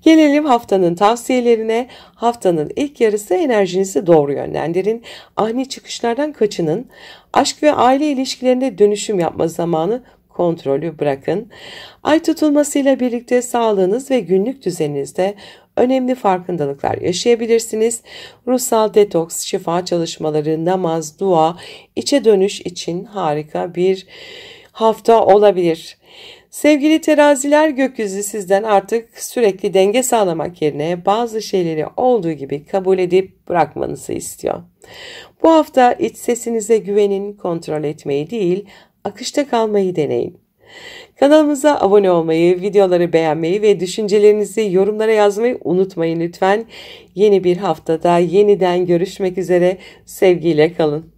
Gelelim haftanın tavsiyelerine. Haftanın ilk yarısı enerjinizi doğru yönlendirin. Ani çıkışlardan kaçının. Aşk ve aile ilişkilerinde dönüşüm yapma zamanı, kontrolü bırakın. Ay tutulmasıyla birlikte sağlığınız ve günlük düzeninizde önemli farkındalıklar yaşayabilirsiniz. Ruhsal detoks, şifa çalışmaları, namaz, dua, içe dönüş için harika bir hafta olabilir. Sevgili teraziler, gökyüzü sizden artık sürekli denge sağlamak yerine bazı şeyleri olduğu gibi kabul edip bırakmanızı istiyor. Bu hafta iç sesinize güvenin, kontrol etmeyi değil, akışta kalmayı deneyin. Kanalımıza abone olmayı, videoları beğenmeyi ve düşüncelerinizi yorumlara yazmayı unutmayın lütfen. Yeni bir haftada yeniden görüşmek üzere. Sevgiyle kalın.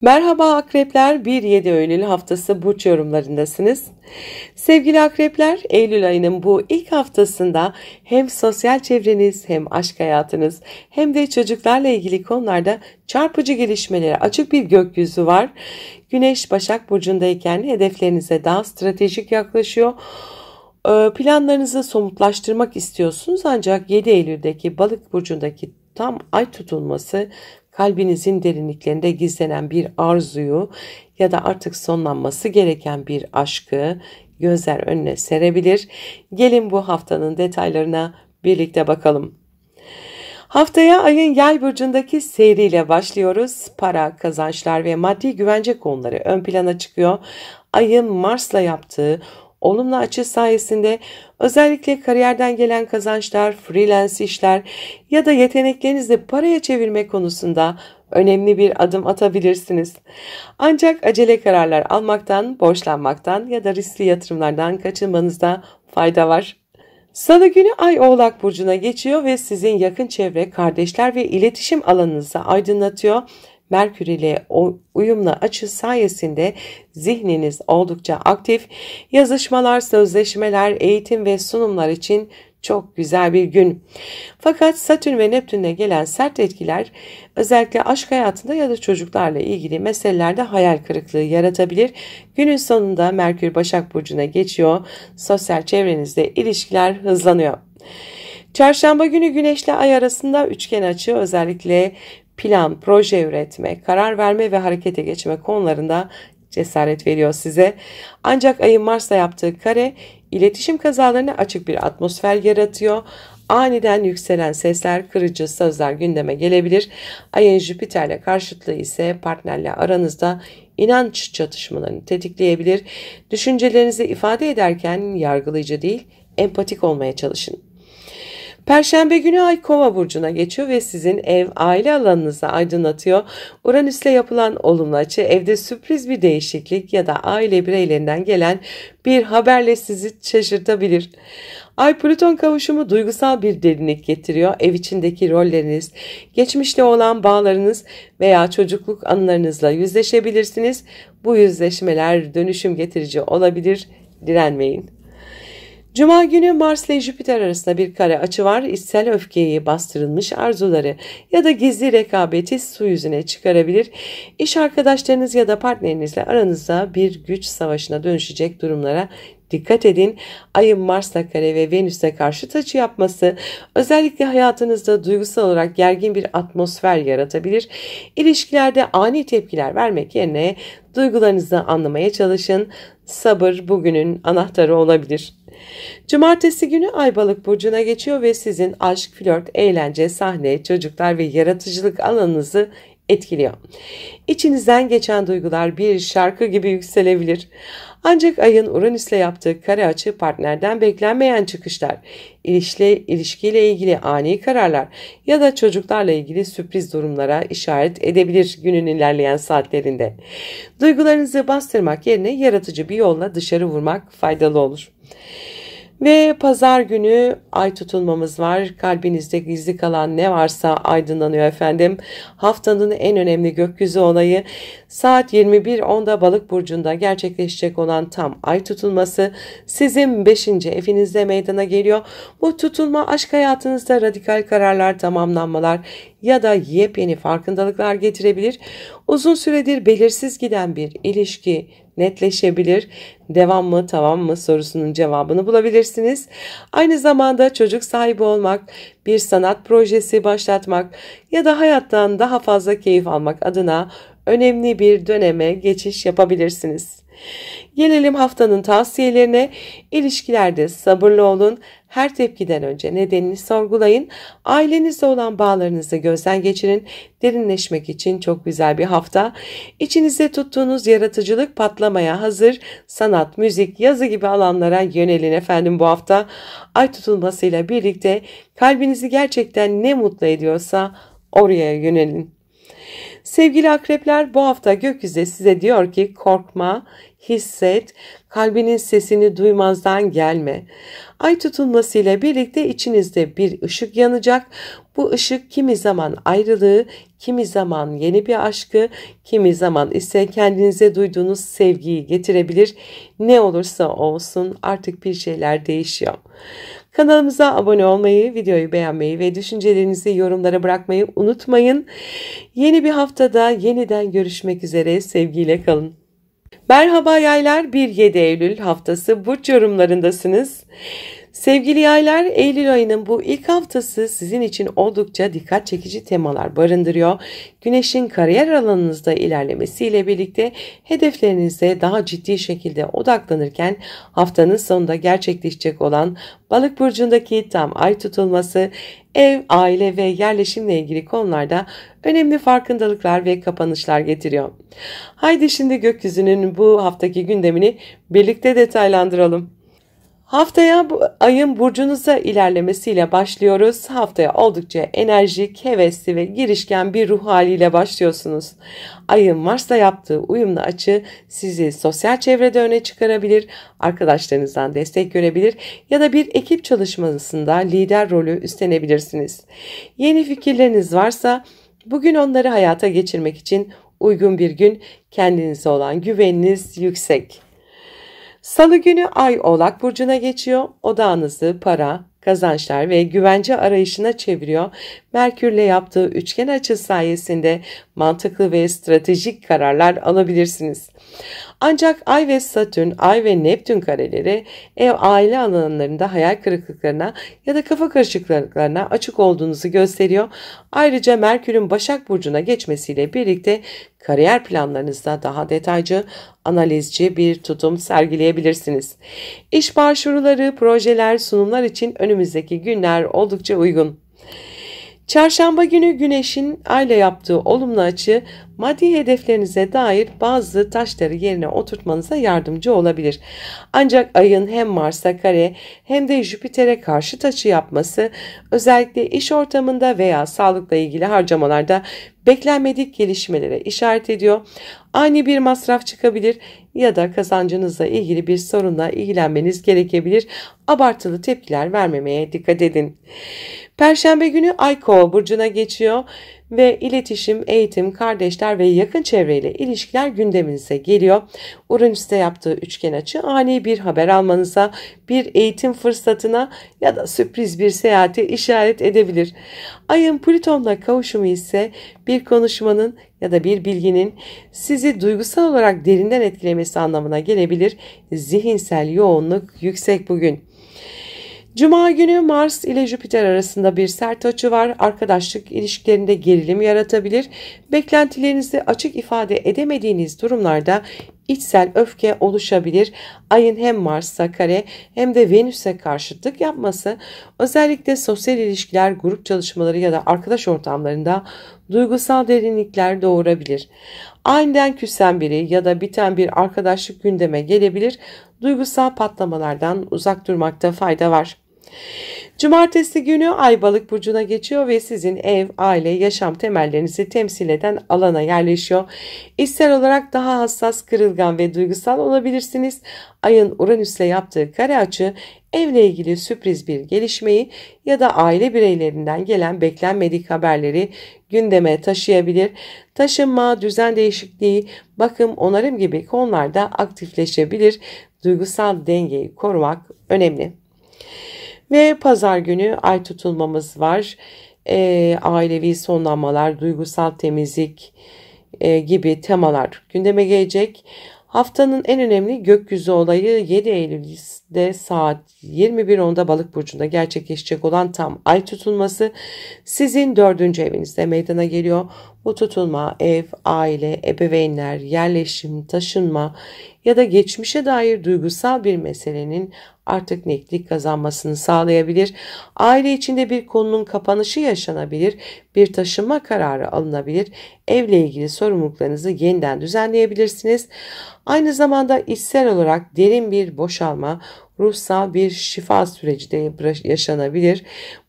Merhaba akrepler, 1-7 Eylül haftası burç yorumlarındasınız. Sevgili akrepler, Eylül ayının bu ilk haftasında hem sosyal çevreniz hem aşk hayatınız hem de çocuklarla ilgili konularda çarpıcı gelişmelere açık bir gökyüzü var. Güneş Başak Burcu'ndayken hedeflerinize daha stratejik yaklaşıyor. Planlarınızı somutlaştırmak istiyorsunuz ancak 7 Eylül'deki Balık Burcu'ndaki tam ay tutulması kalbinizin derinliklerinde gizlenen bir arzuyu ya da artık sonlanması gereken bir aşkı gözler önüne serebilir. Gelin bu haftanın detaylarına birlikte bakalım. Haftaya ayın Yay burcundaki seyriyle başlıyoruz. Para, kazançlar ve maddi güvence konuları ön plana çıkıyor. Ayın Mars'la yaptığı olumlu açı sayesinde özellikle kariyerden gelen kazançlar, freelance işler ya da yeteneklerinizle paraya çevirme konusunda önemli bir adım atabilirsiniz. Ancak acele kararlar almaktan, borçlanmaktan ya da riskli yatırımlardan kaçınmanızda fayda var. Salı günü Ay Oğlak Burcu'na geçiyor ve sizin yakın çevre, kardeşler ve iletişim alanınızı aydınlatıyor. Merkür ile uyumlu açı sayesinde zihniniz oldukça aktif. Yazışmalar, sözleşmeler, eğitim ve sunumlar için çok güzel bir gün. Fakat Satürn ve Neptün'le gelen sert etkiler özellikle aşk hayatında ya da çocuklarla ilgili meselelerde hayal kırıklığı yaratabilir. Günün sonunda Merkür Başak Burcu'na geçiyor. Sosyal çevrenizde ilişkiler hızlanıyor. Çarşamba günü Güneş'le Ay arasında üçgen açı özellikle plan, proje üretme, karar verme ve harekete geçme konularında cesaret veriyor size. Ancak ayın Mars'la yaptığı kare iletişim kazalarına açık bir atmosfer yaratıyor. Aniden yükselen sesler, kırıcı sözler gündeme gelebilir. Ayın Jüpiter'le karşıtlığı ise partnerle aranızda inanç çatışmalarını tetikleyebilir. Düşüncelerinizi ifade ederken yargılayıcı değil, empatik olmaya çalışın. Perşembe günü Ay Kova burcuna geçiyor ve sizin ev, aile alanınızı aydınlatıyor. Uranüs'le yapılan olumlu açı evde sürpriz bir değişiklik ya da aile bireylerinden gelen bir haberle sizi şaşırtabilir. Ay Plüton kavuşumu duygusal bir derinlik getiriyor. Ev içindeki rolleriniz, geçmişle olan bağlarınız veya çocukluk anılarınızla yüzleşebilirsiniz. Bu yüzleşmeler dönüşüm getirici olabilir. Direnmeyin. Cuma günü Mars ile Jüpiter arasında bir kare açı var. İçsel öfkeyi, bastırılmış arzuları ya da gizli rekabeti su yüzüne çıkarabilir. İş arkadaşlarınız ya da partnerinizle aranızda bir güç savaşına dönüşecek durumlara dikkat edin. Ayın Mars'la kare ve Venüs'le karşıt açı yapması özellikle hayatınızda duygusal olarak gergin bir atmosfer yaratabilir. İlişkilerde ani tepkiler vermek yerine duygularınızı anlamaya çalışın. Sabır bugünün anahtarı olabilir. Cumartesi günü Ay Balık Burcu'na geçiyor ve sizin aşk, flört, eğlence, sahne, çocuklar ve yaratıcılık alanınızı etkiliyor. İçinizden geçen duygular bir şarkı gibi yükselebilir. Ancak ayın Uranüs'le yaptığı kare açı partnerden beklenmeyen çıkışlar, ilişkiyle ilgili ani kararlar ya da çocuklarla ilgili sürpriz durumlara işaret edebilir günün ilerleyen saatlerinde. Duygularınızı bastırmak yerine yaratıcı bir yolla dışarı vurmak faydalı olur. Ve pazar günü ay tutulmamız var. Kalbinizde gizli kalan ne varsa aydınlanıyor efendim. Haftanın en önemli gökyüzü olayı saat 21:10'da Balık burcunda gerçekleşecek olan tam ay tutulması sizin 5. evinizde meydana geliyor. Bu tutulma aşk hayatınızda radikal kararlar, tamamlanmalar ya da yepyeni farkındalıklar getirebilir. Uzun süredir belirsiz giden bir ilişki netleşebilir. Devam mı, tamam mı sorusunun cevabını bulabilirsiniz. Aynı zamanda çocuk sahibi olmak, bir sanat projesi başlatmak ya da hayattan daha fazla keyif almak adına önemli bir döneme geçiş yapabilirsiniz. Gelelim haftanın tavsiyelerine. İlişkilerde sabırlı olun. Her tepkiden önce nedenini sorgulayın. Ailenizle olan bağlarınızı gözden geçirin. Derinleşmek için çok güzel bir hafta. İçinizde tuttuğunuz yaratıcılık patlamaya hazır. Sanat, müzik, yazı gibi alanlara yönelin efendim bu hafta. Ay tutulmasıyla birlikte kalbinizi gerçekten ne mutlu ediyorsa oraya yönelin. Sevgili akrepler, bu hafta gökyüzü size diyor ki korkma, hisset, kalbinin sesini duymazdan gelme. Ay tutulmasıyla birlikte içinizde bir ışık yanacak. Bu ışık kimi zaman ayrılığı, kimi zaman yeni bir aşkı, kimi zaman ise kendinize duyduğunuz sevgiyi getirebilir. Ne olursa olsun artık bir şeyler değişiyor. Kanalımıza abone olmayı, videoyu beğenmeyi ve düşüncelerinizi yorumlara bırakmayı unutmayın. Yeni bir haftada yeniden görüşmek üzere, sevgiyle kalın. Merhaba yaylar, 1-7 Eylül haftası burç yorumlarındasınız. Sevgili yaylar, Eylül ayının bu ilk haftası sizin için oldukça dikkat çekici temalar barındırıyor. Güneşin kariyer alanınızda ilerlemesiyle birlikte hedeflerinize daha ciddi şekilde odaklanırken haftanın sonunda gerçekleşecek olan Balık burcundaki tam ay tutulması ev, aile ve yerleşimle ilgili konularda önemli farkındalıklar ve kapanışlar getiriyor. Haydi şimdi gökyüzünün bu haftaki gündemini birlikte detaylandıralım. Haftaya bu ayın burcunuza ilerlemesiyle başlıyoruz. Haftaya oldukça enerjik, hevesli ve girişken bir ruh haliyle başlıyorsunuz. Ayın Mars'la yaptığı uyumlu açı sizi sosyal çevrede öne çıkarabilir, arkadaşlarınızdan destek görebilir ya da bir ekip çalışmasında lider rolü üstlenebilirsiniz. Yeni fikirleriniz varsa bugün onları hayata geçirmek için uygun bir gün, kendinize olan güveniniz yüksek. Salı günü Ay Oğlak burcuna geçiyor. Odağınızı para, kazançlar ve güvence arayışına çeviriyor. Merkürle yaptığı üçgen açı sayesinde mantıklı ve stratejik kararlar alabilirsiniz. Ancak Ay ve Satürn, Ay ve Neptün kareleri ev aile alanlarında hayal kırıklıklarına ya da kafa karışıklıklarına açık olduğunuzu gösteriyor. Ayrıca Merkür'ün Başak Burcu'na geçmesiyle birlikte kariyer planlarınızda daha detaycı, analizci bir tutum sergileyebilirsiniz. İş başvuruları, projeler, sunumlar için önümüzdeki günler oldukça uygun. Çarşamba günü Güneş'in Ay'la yaptığı olumlu açı maddi hedeflerinize dair bazı taşları yerine oturtmanıza yardımcı olabilir. Ancak Ay'ın hem Mars'a kare hem de Jüpiter'e karşıt açı yapması özellikle iş ortamında veya sağlıkla ilgili harcamalarda beklenmedik gelişmelere işaret ediyor. Ani bir masraf çıkabilir ya da kazancınızla ilgili bir sorunla ilgilenmeniz gerekebilir. Abartılı tepkiler vermemeye dikkat edin. Perşembe günü Ay Kova burcuna geçiyor ve iletişim, eğitim, kardeşler ve yakın çevreyle ilişkiler gündeminize geliyor. Uranüs'te yaptığı üçgen açı ani bir haber almanıza, bir eğitim fırsatına ya da sürpriz bir seyahate işaret edebilir. Ayın Plüton'la kavuşumu ise bir konuşmanın ya da bir bilginin sizi duygusal olarak derinden etkilemesi anlamına gelebilir. Zihinsel yoğunluk yüksek bugün. Cuma günü Mars ile Jüpiter arasında bir sert açı var. Arkadaşlık ilişkilerinde gerilim yaratabilir. Beklentilerinizi açık ifade edemediğiniz durumlarda içsel öfke oluşabilir. Ayın hem Mars'a kare hem de Venüs'e karşıtlık yapması özellikle sosyal ilişkiler, grup çalışmaları ya da arkadaş ortamlarında duygusal derinlikler doğurabilir. Aniden küsen biri ya da biten bir arkadaşlık gündeme gelebilir. Duygusal patlamalardan uzak durmakta fayda var. Cumartesi günü Ay Balık burcuna geçiyor ve sizin ev, aile, yaşam temellerinizi temsil eden alana yerleşiyor. İçsel olarak daha hassas, kırılgan ve duygusal olabilirsiniz. Ayın Uranüs'le yaptığı kare açı evle ilgili sürpriz bir gelişmeyi ya da aile bireylerinden gelen beklenmedik haberleri gündeme taşıyabilir. Taşınma, düzen değişikliği, bakım, onarım gibi konularda aktifleşebilir. Duygusal dengeyi korumak önemli. Ve pazar günü ay tutulmamız var. Ailevi sonlanmalar, duygusal temizlik gibi temalar gündeme gelecek. Haftanın en önemli gökyüzü olayı 7 Eylül'de saat 21.10'da Balık burcunda gerçekleşecek olan tam ay tutulması sizin 4. evinizde meydana geliyor. Bu tutulma ev, aile, ebeveynler, yerleşim, taşınma ya da geçmişe dair duygusal bir meselenin artık netlik kazanmasını sağlayabilir. Aile içinde bir konunun kapanışı yaşanabilir, bir taşınma kararı alınabilir, evle ilgili sorumluluklarınızı yeniden düzenleyebilirsiniz. Aynı zamanda içsel olarak derin bir boşalma, ruhsal bir şifa süreci de yaşanabilir.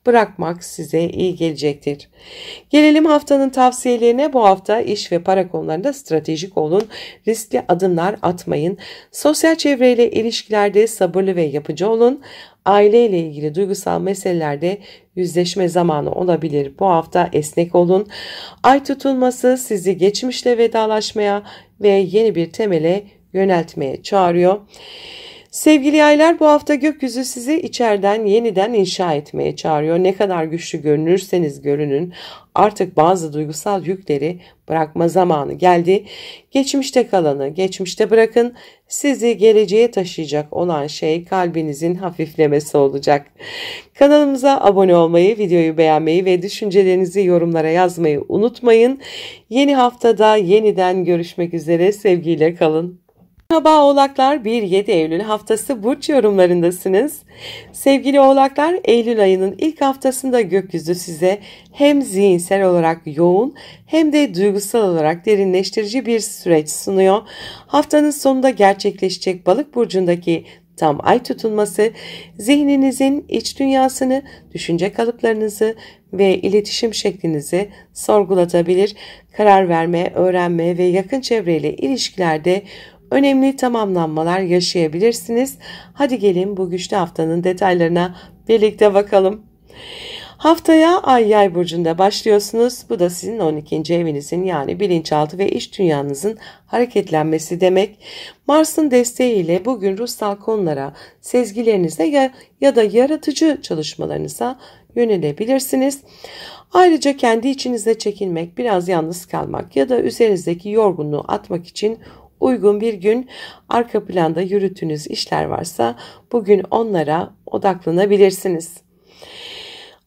Bırakmak size iyi gelecektir. Gelelim haftanın tavsiyelerine. Bu hafta iş ve para konularında stratejik olun. Riskli adımlar atmayın. Sosyal çevreyle ilişkilerde sabırlı ve yapıcı olun. Aileyle ilgili duygusal meselelerde yüzleşme zamanı olabilir. Bu hafta esnek olun. Ay tutulması sizi geçmişle vedalaşmaya ve yeni bir temele yöneltmeye çağırıyor. Sevgili yaylar, bu hafta gökyüzü sizi içeriden yeniden inşa etmeye çağırıyor. Ne kadar güçlü görünürseniz görünün, artık bazı duygusal yükleri bırakma zamanı geldi. Geçmişte kalanı geçmişte bırakın. Sizi geleceğe taşıyacak olan şey kalbinizin hafiflemesi olacak. Kanalımıza abone olmayı, videoyu beğenmeyi ve düşüncelerinizi yorumlara yazmayı unutmayın. Yeni haftada yeniden görüşmek üzere. Sevgiyle kalın. Merhaba Oğlaklar, 1-7 Eylül haftası burç yorumlarındasınız. Sevgili Oğlaklar, Eylül ayının ilk haftasında gökyüzü size hem zihinsel olarak yoğun hem de duygusal olarak derinleştirici bir süreç sunuyor. Haftanın sonunda gerçekleşecek Balık burcundaki tam ay tutulması zihninizin iç dünyasını, düşünce kalıplarınızı ve iletişim şeklinizi sorgulatabilir. Karar verme, öğrenme ve yakın çevreyle ilişkilerde önemli tamamlanmalar yaşayabilirsiniz. Hadi gelin bu güçlü haftanın detaylarına birlikte bakalım. Haftaya Ay Yay burcunda başlıyorsunuz. Bu da sizin 12. evinizin yani bilinçaltı ve iç dünyanızın hareketlenmesi demek. Mars'ın desteğiyle bugün ruhsal konulara, sezgilerinize ya da yaratıcı çalışmalarınıza yönelebilirsiniz. Ayrıca kendi içinizde çekilmek, biraz yalnız kalmak ya da üzerinizdeki yorgunluğu atmak için uygun bir gün. Arka planda yürüttüğünüz işler varsa bugün onlara odaklanabilirsiniz.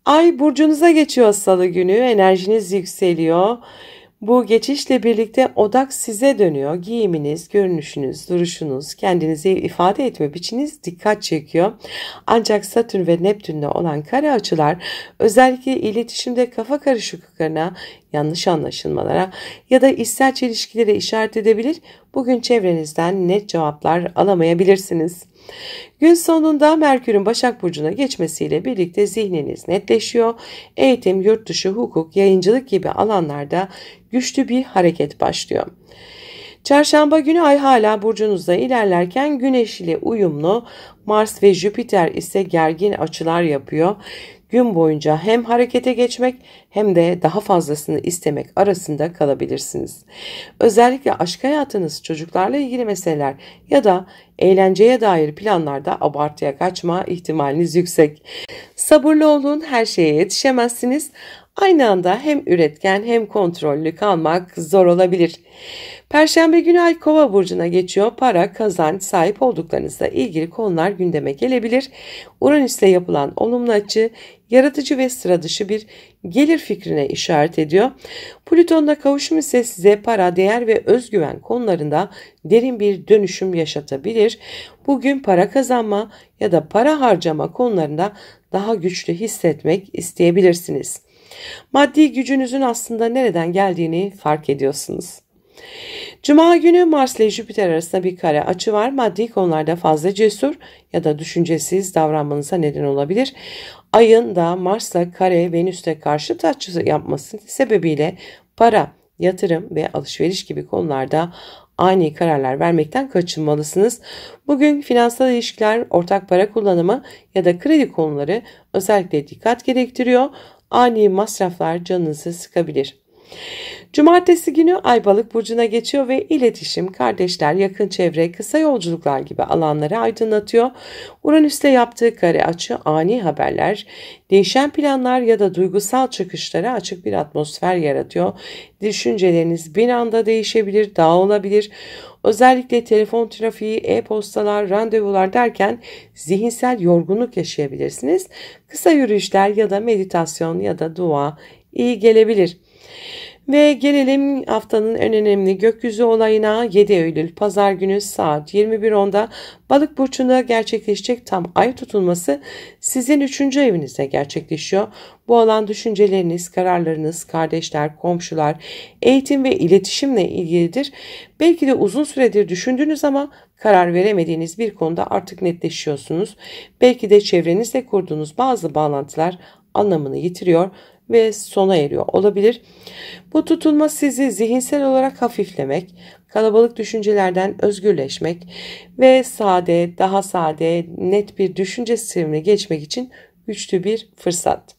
Ay burcunuza geçiyor salı günü. Enerjiniz yükseliyor. Bu geçişle birlikte odak size dönüyor. Giyiminiz, görünüşünüz, duruşunuz, kendinizi ifade etme biçiminiz dikkat çekiyor. Ancak Satürn ve Neptün'le olan kare açılar özellikle iletişimde kafa karışıklıklarına, yanlış anlaşılmalara ya da içsel çelişkilere işaret edebilir. Bugün çevrenizden net cevaplar alamayabilirsiniz. Gün sonunda Merkür'ün Başak Burcu'na geçmesiyle birlikte zihniniz netleşiyor. Eğitim, yurt dışı, hukuk, yayıncılık gibi alanlarda güçlü bir hareket başlıyor. Çarşamba günü ay hala burcunuzda ilerlerken Güneş ile uyumlu, Mars ve Jüpiter ise gergin açılar yapıyor. Gün boyunca hem harekete geçmek hem de daha fazlasını istemek arasında kalabilirsiniz. Özellikle aşk hayatınız, çocuklarla ilgili meseleler ya da eğlenceye dair planlarda abartıya kaçma ihtimaliniz yüksek. Sabırlı olun, her şeye yetişemezsiniz. Aynı anda hem üretken hem kontrollü kalmak zor olabilir. Perşembe günü ay Kova burcuna geçiyor. Para, kazanç, sahip olduklarınızla ilgili konular gündeme gelebilir. Uranüs'le yapılan olumlu açı yaratıcı ve sıra dışı bir gelir fikrine işaret ediyor. Plüton'la kavuşum ise size para, değer ve özgüven konularında derin bir dönüşüm yaşatabilir. Bugün para kazanma ya da para harcama konularında daha güçlü hissetmek isteyebilirsiniz. Maddi gücünüzün aslında nereden geldiğini fark ediyorsunuz. Cuma günü Mars ile Jüpiter arasında bir kare açı var. Maddi konularda fazla cesur ya da düşüncesiz davranmanıza neden olabilir. Ayın da Mars'la kare Venüs'te karşıt açı yapması sebebiyle para, yatırım ve alışveriş gibi konularda ani kararlar vermekten kaçınmalısınız. Bugün finansal ilişkiler, ortak para kullanımı ya da kredi konuları özellikle dikkat gerektiriyor. Ani masraflar canınızı sıkabilir. Cumartesi günü Ay Balık burcuna geçiyor ve iletişim, kardeşler, yakın çevre, kısa yolculuklar gibi alanları aydınlatıyor. Uranüs'le yaptığı kare açı ani haberler, değişen planlar ya da duygusal çıkışlara açık bir atmosfer yaratıyor. Düşünceleriniz bir anda değişebilir, dağılabilir. Özellikle telefon trafiği, e-postalar, randevular derken zihinsel yorgunluk yaşayabilirsiniz. Kısa yürüyüşler ya da meditasyon ya da dua iyi gelebilir. Ve gelelim haftanın en önemli gökyüzü olayına. 7 Eylül Pazar günü saat 21.10'da Balık burcunda gerçekleşecek tam ay tutulması sizin 3. evinizde gerçekleşiyor. Bu alan düşünceleriniz, kararlarınız, kardeşler, komşular, eğitim ve iletişimle ilgilidir. Belki de uzun süredir düşündüğünüz ama karar veremediğiniz bir konuda artık netleşiyorsunuz. Belki de çevrenizle kurduğunuz bazı bağlantılar anlamını yitiriyor ve sona eriyor olabilir. Bu tutulma sizi zihinsel olarak hafiflemek, kalabalık düşüncelerden özgürleşmek ve daha sade, net bir düşünce sistemine geçmek için güçlü bir fırsat.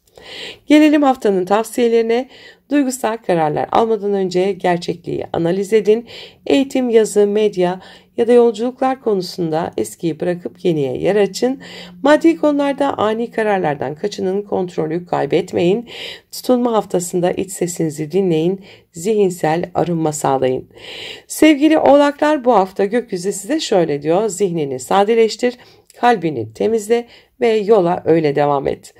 Gelelim haftanın tavsiyelerine. Duygusal kararlar almadan önce gerçekliği analiz edin. Eğitim, yazı, medya ya da yolculuklar konusunda eskiyi bırakıp yeniye yer açın. Maddi konularda ani kararlardan kaçının, kontrolü kaybetmeyin. Tutulma haftasında iç sesinizi dinleyin, zihinsel arınma sağlayın. Sevgili oğlaklar, bu hafta gökyüzü size şöyle diyor: zihnini sadeleştir, kalbini temizle ve yola öyle devam et.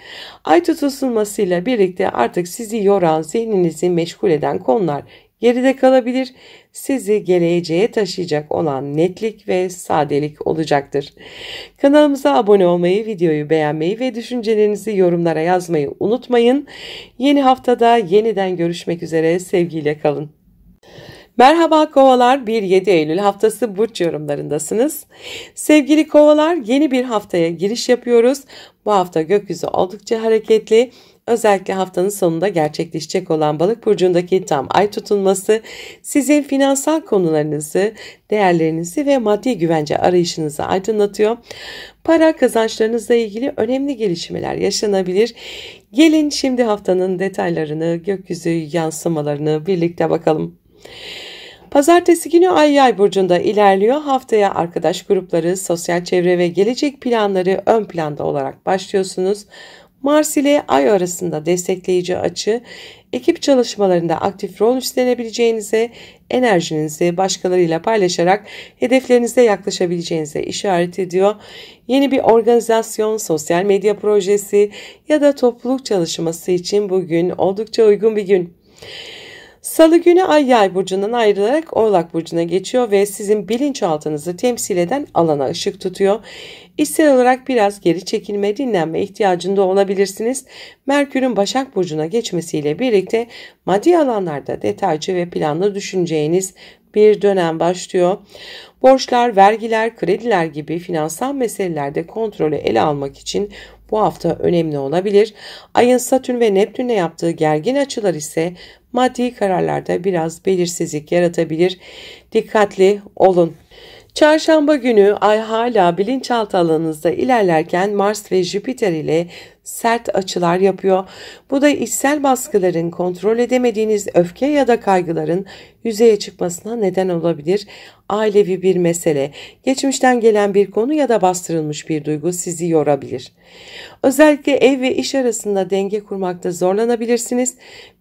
Ay tutulmasıyla birlikte artık sizi yoran, zihninizi meşgul eden konular geride kalabilir. Sizi geleceğe taşıyacak olan netlik ve sadelik olacaktır. Kanalımıza abone olmayı, videoyu beğenmeyi ve düşüncelerinizi yorumlara yazmayı unutmayın. Yeni haftada yeniden görüşmek üzere, sevgiyle kalın. Merhaba Kovalar, 1-7 Eylül haftası burç yorumlarındasınız. Sevgili Kovalar, yeni bir haftaya giriş yapıyoruz. Bu hafta gökyüzü oldukça hareketli. Özellikle haftanın sonunda gerçekleşecek olan Balık burcundaki tam ay tutulması sizin finansal konularınızı, değerlerinizi ve maddi güvence arayışınızı aydınlatıyor. Para kazançlarınızla ilgili önemli gelişmeler yaşanabilir. Gelin şimdi haftanın detaylarını, gökyüzü yansımalarını birlikte bakalım. Pazartesi günü Ay Yay burcunda ilerliyor. Haftaya arkadaş grupları, sosyal çevre ve gelecek planları ön planda olarak başlıyorsunuz. Mars ile Ay arasında destekleyici açı, ekip çalışmalarında aktif rol üstlenebileceğinize, enerjinizi başkalarıyla paylaşarak hedeflerinize yaklaşabileceğinize işaret ediyor. Yeni bir organizasyon, sosyal medya projesi ya da topluluk çalışması için bugün oldukça uygun bir gün. Salı günü Ay Yay burcundan ayrılarak Oğlak burcuna geçiyor ve sizin bilinçaltınızı temsil eden alana ışık tutuyor. İçsel olarak biraz geri çekilme, dinlenme ihtiyacında olabilirsiniz. Merkür'ün Başak burcuna geçmesiyle birlikte maddi alanlarda detaycı ve planlı düşüneceğiniz bir dönem başlıyor. Borçlar, vergiler, krediler gibi finansal meselelerde kontrolü ele almak için bu hafta önemli olabilir. Ayın Satürn ve Neptün'le yaptığı gergin açılar ise maddi kararlarda biraz belirsizlik yaratabilir. Dikkatli olun. Çarşamba günü Ay hala bilinçaltı alanınızda ilerlerken Mars ve Jüpiter ile sert açılar yapıyor. Bu da içsel baskıların, kontrol edemediğiniz öfke ya da kaygıların yüzeye çıkmasına neden olabilir. Ailevi bir mesele, geçmişten gelen bir konu ya da bastırılmış bir duygu sizi yorabilir. Özellikle ev ve iş arasında denge kurmakta zorlanabilirsiniz.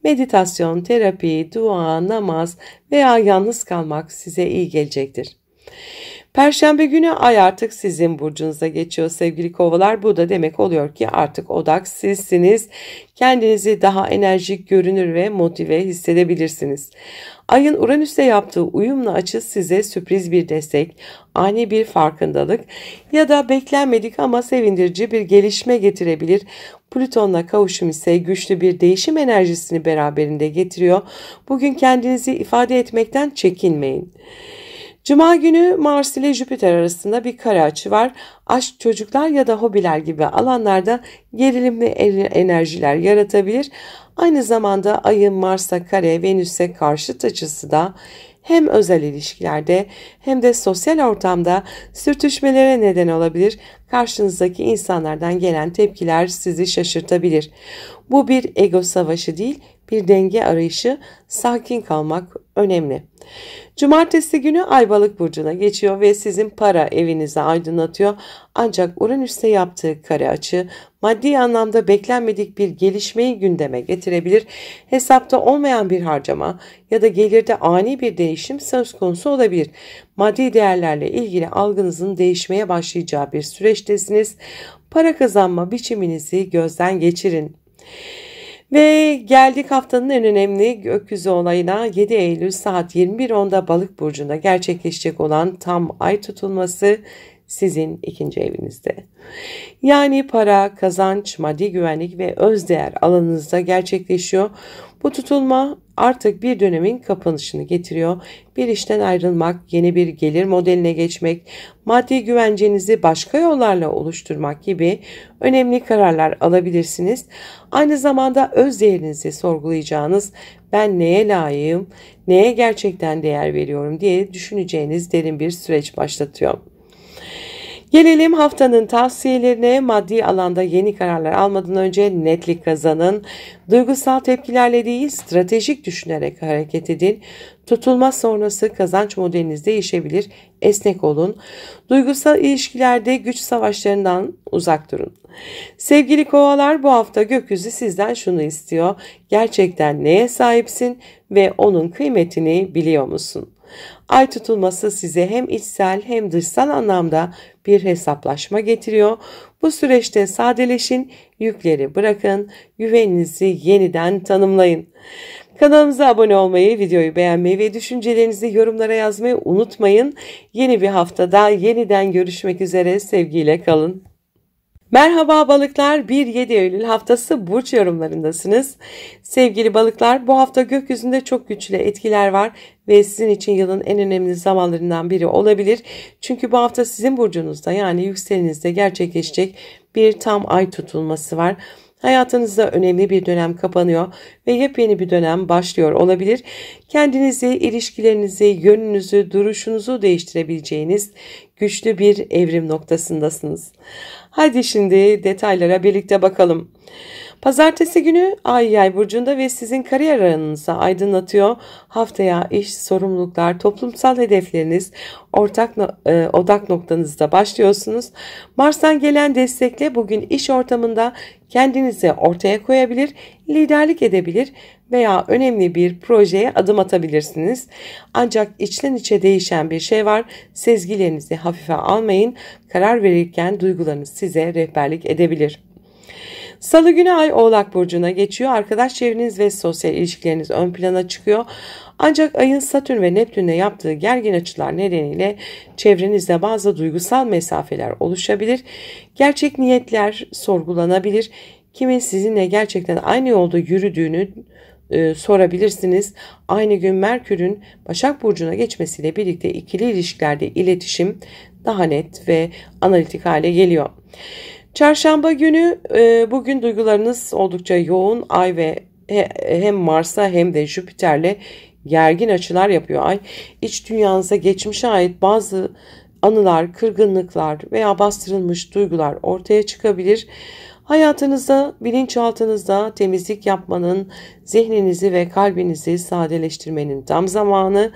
Meditasyon, terapi, dua, namaz veya yalnız kalmak size iyi gelecektir. Perşembe günü ay artık sizin burcunuza geçiyor sevgili kovalar. Bu da demek oluyor ki artık odak sizsiniz. Kendinizi daha enerjik, görünür ve motive hissedebilirsiniz. Ayın Uranüs'te yaptığı uyumlu açı size sürpriz bir destek, ani bir farkındalık ya da beklenmedik ama sevindirici bir gelişme getirebilir. Plüton'la kavuşum ise güçlü bir değişim enerjisini beraberinde getiriyor. Bugün kendinizi ifade etmekten çekinmeyin. Cuma günü Mars ile Jüpiter arasında bir kare açı var. Aşk, çocuklar ya da hobiler gibi alanlarda gerilimli enerjiler yaratabilir. Aynı zamanda Ay'ın Mars'a kare, Venüs'e karşıt açısı da hem özel ilişkilerde hem de sosyal ortamda sürtüşmelere neden olabilir. Karşınızdaki insanlardan gelen tepkiler sizi şaşırtabilir. Bu bir ego savaşı değil, bir denge arayışı, sakin kalmak önemli. Cumartesi günü Ay Balık burcuna geçiyor ve sizin para evinizi aydınlatıyor. Ancak Uranüs'te yaptığı kare açı maddi anlamda beklenmedik bir gelişmeyi gündeme getirebilir. Hesapta olmayan bir harcama ya da gelirde ani bir değişim söz konusu olabilir. Maddi değerlerle ilgili algınızın değişmeye başlayacağı bir süreçtesiniz. Para kazanma biçiminizi gözden geçirin. Ve geldik haftanın en önemli gökyüzü olayına. 7 Eylül saat 21.10'da Balık burcunda gerçekleşecek olan tam ay tutulması sizin ikinci evinizde. Yani para, kazanç, maddi güvenlik ve özdeğer alanınızda gerçekleşiyor. Bu tutulma artık bir dönemin kapanışını getiriyor. Bir işten ayrılmak, yeni bir gelir modeline geçmek, maddi güvencenizi başka yollarla oluşturmak gibi önemli kararlar alabilirsiniz. Aynı zamanda öz değerinizi sorgulayacağınız, ben neye layığım, neye gerçekten değer veriyorum diye düşüneceğiniz derin bir süreç başlatıyor. Gelelim haftanın tavsiyelerine. Maddi alanda yeni kararlar almadan önce netlik kazanın. Duygusal tepkilerle değil, stratejik düşünerek hareket edin. Tutulma sonrası kazanç modeliniz değişebilir. Esnek olun. Duygusal ilişkilerde güç savaşlarından uzak durun. Sevgili kovalar, bu hafta gökyüzü sizden şunu istiyor. Gerçekten neye sahipsin ve onun kıymetini biliyor musun? Ay tutulması size hem içsel hem dışsal anlamda bir hesaplaşma getiriyor. Bu süreçte sadeleşin, yükleri bırakın, güveninizi yeniden tanımlayın. Kanalımıza abone olmayı, videoyu beğenmeyi ve düşüncelerinizi yorumlara yazmayı unutmayın. Yeni bir haftada yeniden görüşmek üzere, sevgiyle kalın. Merhaba balıklar, 1-7 Eylül haftası burç yorumlarındasınız. Sevgili balıklar, bu hafta gökyüzünde çok güçlü etkiler var ve sizin için yılın en önemli zamanlarından biri olabilir. Çünkü bu hafta sizin burcunuzda, yani yükselenizde gerçekleşecek bir tam ay tutulması var. Hayatınızda önemli bir dönem kapanıyor ve yepyeni bir dönem başlıyor olabilir. Kendinizi, ilişkilerinizi, yönünüzü, duruşunuzu değiştirebileceğiniz güçlü bir evrim noktasındasınız. Hadi şimdi detaylara birlikte bakalım. Pazartesi günü Ay Yay burcunda ve sizin kariyer alanınızı aydınlatıyor. Haftaya iş, sorumluluklar, toplumsal hedefleriniz, odak noktanızda başlıyorsunuz. Mars'tan gelen destekle bugün iş ortamında kendinizi ortaya koyabilir, liderlik edebilir veya önemli bir projeye adım atabilirsiniz. Ancak içten içe değişen bir şey var. Sezgilerinizi hafife almayın. Karar verirken duygularınız size rehberlik edebilir. Salı günü Ay Oğlak burcuna geçiyor. Arkadaş çevreniz ve sosyal ilişkileriniz ön plana çıkıyor. Ancak Ay'ın Satürn ve Neptün'le yaptığı gergin açılar nedeniyle çevrenizde bazı duygusal mesafeler oluşabilir. Gerçek niyetler sorgulanabilir. Kimin sizinle gerçekten aynı yolda yürüdüğünü sorabilirsiniz. Aynı gün Merkür'ün Başak burcuna geçmesiyle birlikte ikili ilişkilerde iletişim daha net ve analitik hale geliyor. Çarşamba günü bugün duygularınız oldukça yoğun. Ay ve hem Mars'a hem de Jüpiter'le gergin açılar yapıyor Ay. İç dünyanıza, geçmişe ait bazı anılar, kırgınlıklar veya bastırılmış duygular ortaya çıkabilir. Hayatınızda, bilinçaltınızda temizlik yapmanın, zihninizi ve kalbinizi sadeleştirmenin tam zamanı.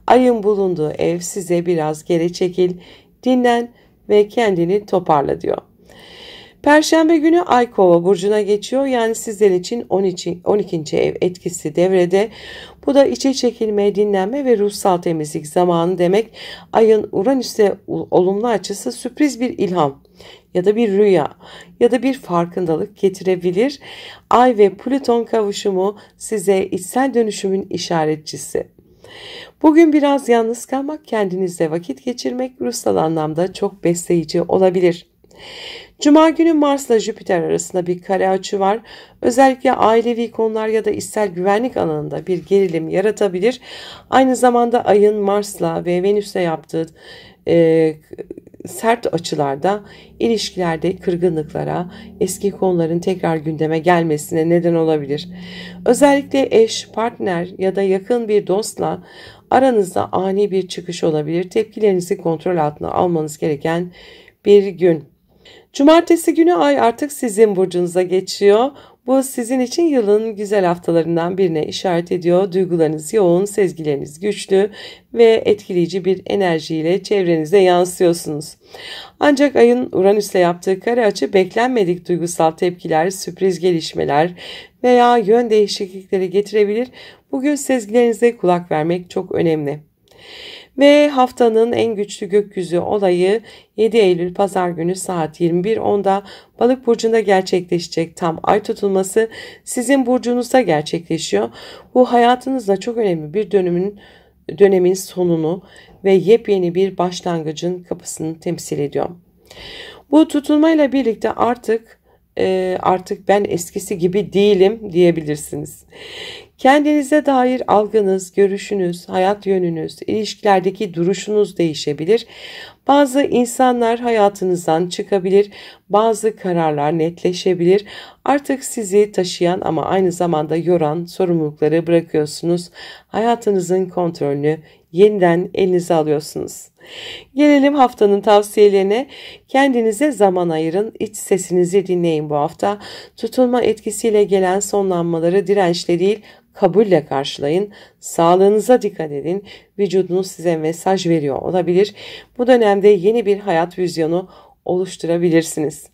Ayın bulunduğu ev size biraz geri çekil, dinlen ve kendini toparla diyor. Perşembe günü Ay Kova burcuna geçiyor. Yani sizler için 12. ev etkisi devrede. Bu da içe çekilme, dinlenme ve ruhsal temizlik zamanı demek. Ayın Uranüs'e olumlu açısı sürpriz bir ilham ya da bir rüya ya da bir farkındalık getirebilir. Ay ve Plüton kavuşumu size içsel dönüşümün işaretçisi. Bugün biraz yalnız kalmak, kendinizle vakit geçirmek ruhsal anlamda çok besleyici olabilir. Cuma günü Mars'la Jüpiter arasında bir kare açı var. Özellikle ailevi konular ya da içsel güvenlik alanında bir gerilim yaratabilir. Aynı zamanda Ay'ın Mars'la ve Venüs'le yaptığı sert açılarda ilişkilerde kırgınlıklara, eski konuların tekrar gündeme gelmesine neden olabilir. Özellikle eş, partner ya da yakın bir dostla aranızda ani bir çıkış olabilir. Tepkilerinizi kontrol altına almanız gereken bir gün. Cumartesi günü Ay artık sizin burcunuza geçiyor. Bu sizin için yılın güzel haftalarından birine işaret ediyor. Duygularınız yoğun, sezgileriniz güçlü ve etkileyici bir enerjiyle çevrenize yansıyorsunuz. Ancak Ay'ın Uranüs'le yaptığı kare açı beklenmedik duygusal tepkiler, sürpriz gelişmeler veya yön değişiklikleri getirebilir. Bugün sezgilerinize kulak vermek çok önemli. Ve haftanın en güçlü gökyüzü olayı 7 Eylül Pazar günü saat 21.10'da Balık burcunda gerçekleşecek tam ay tutulması sizin burcunuzda gerçekleşiyor. Bu hayatınızda çok önemli bir dönemin sonunu ve yepyeni bir başlangıcın kapısını temsil ediyor. Bu tutulmayla birlikte artık ben eskisi gibi değilim diyebilirsiniz. Kendinize dair algınız, görüşünüz, hayat yönünüz, ilişkilerdeki duruşunuz değişebilir. Bazı insanlar hayatınızdan çıkabilir, bazı kararlar netleşebilir. Artık sizi taşıyan ama aynı zamanda yoran sorumlulukları bırakıyorsunuz. Hayatınızın kontrolünü yeniden elinize alıyorsunuz. Gelelim haftanın tavsiyelerine. Kendinize zaman ayırın, iç sesinizi dinleyin bu hafta. Tutulma etkisiyle gelen sonlanmaları dirençle değil, kabulle karşılayın. Sağlığınıza dikkat edin. Vücudunuz size mesaj veriyor olabilir. Bu dönemde yeni bir hayat vizyonu oluşturabilirsiniz.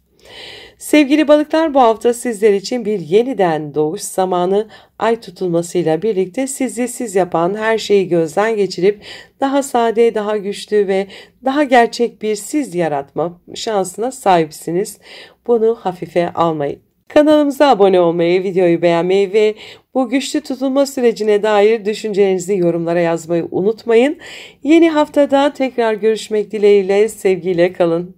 Sevgili balıklar, bu hafta sizler için bir yeniden doğuş zamanı. Ay tutulmasıyla birlikte sizi siz yapan her şeyi gözden geçirip daha sade, daha güçlü ve daha gerçek bir siz yaratma şansına sahipsiniz. Bunu hafife almayın. Kanalımıza abone olmayı, videoyu beğenmeyi ve bu güçlü tutulma sürecine dair düşüncelerinizi yorumlara yazmayı unutmayın. Yeni haftada tekrar görüşmek dileğiyle, sevgiyle kalın.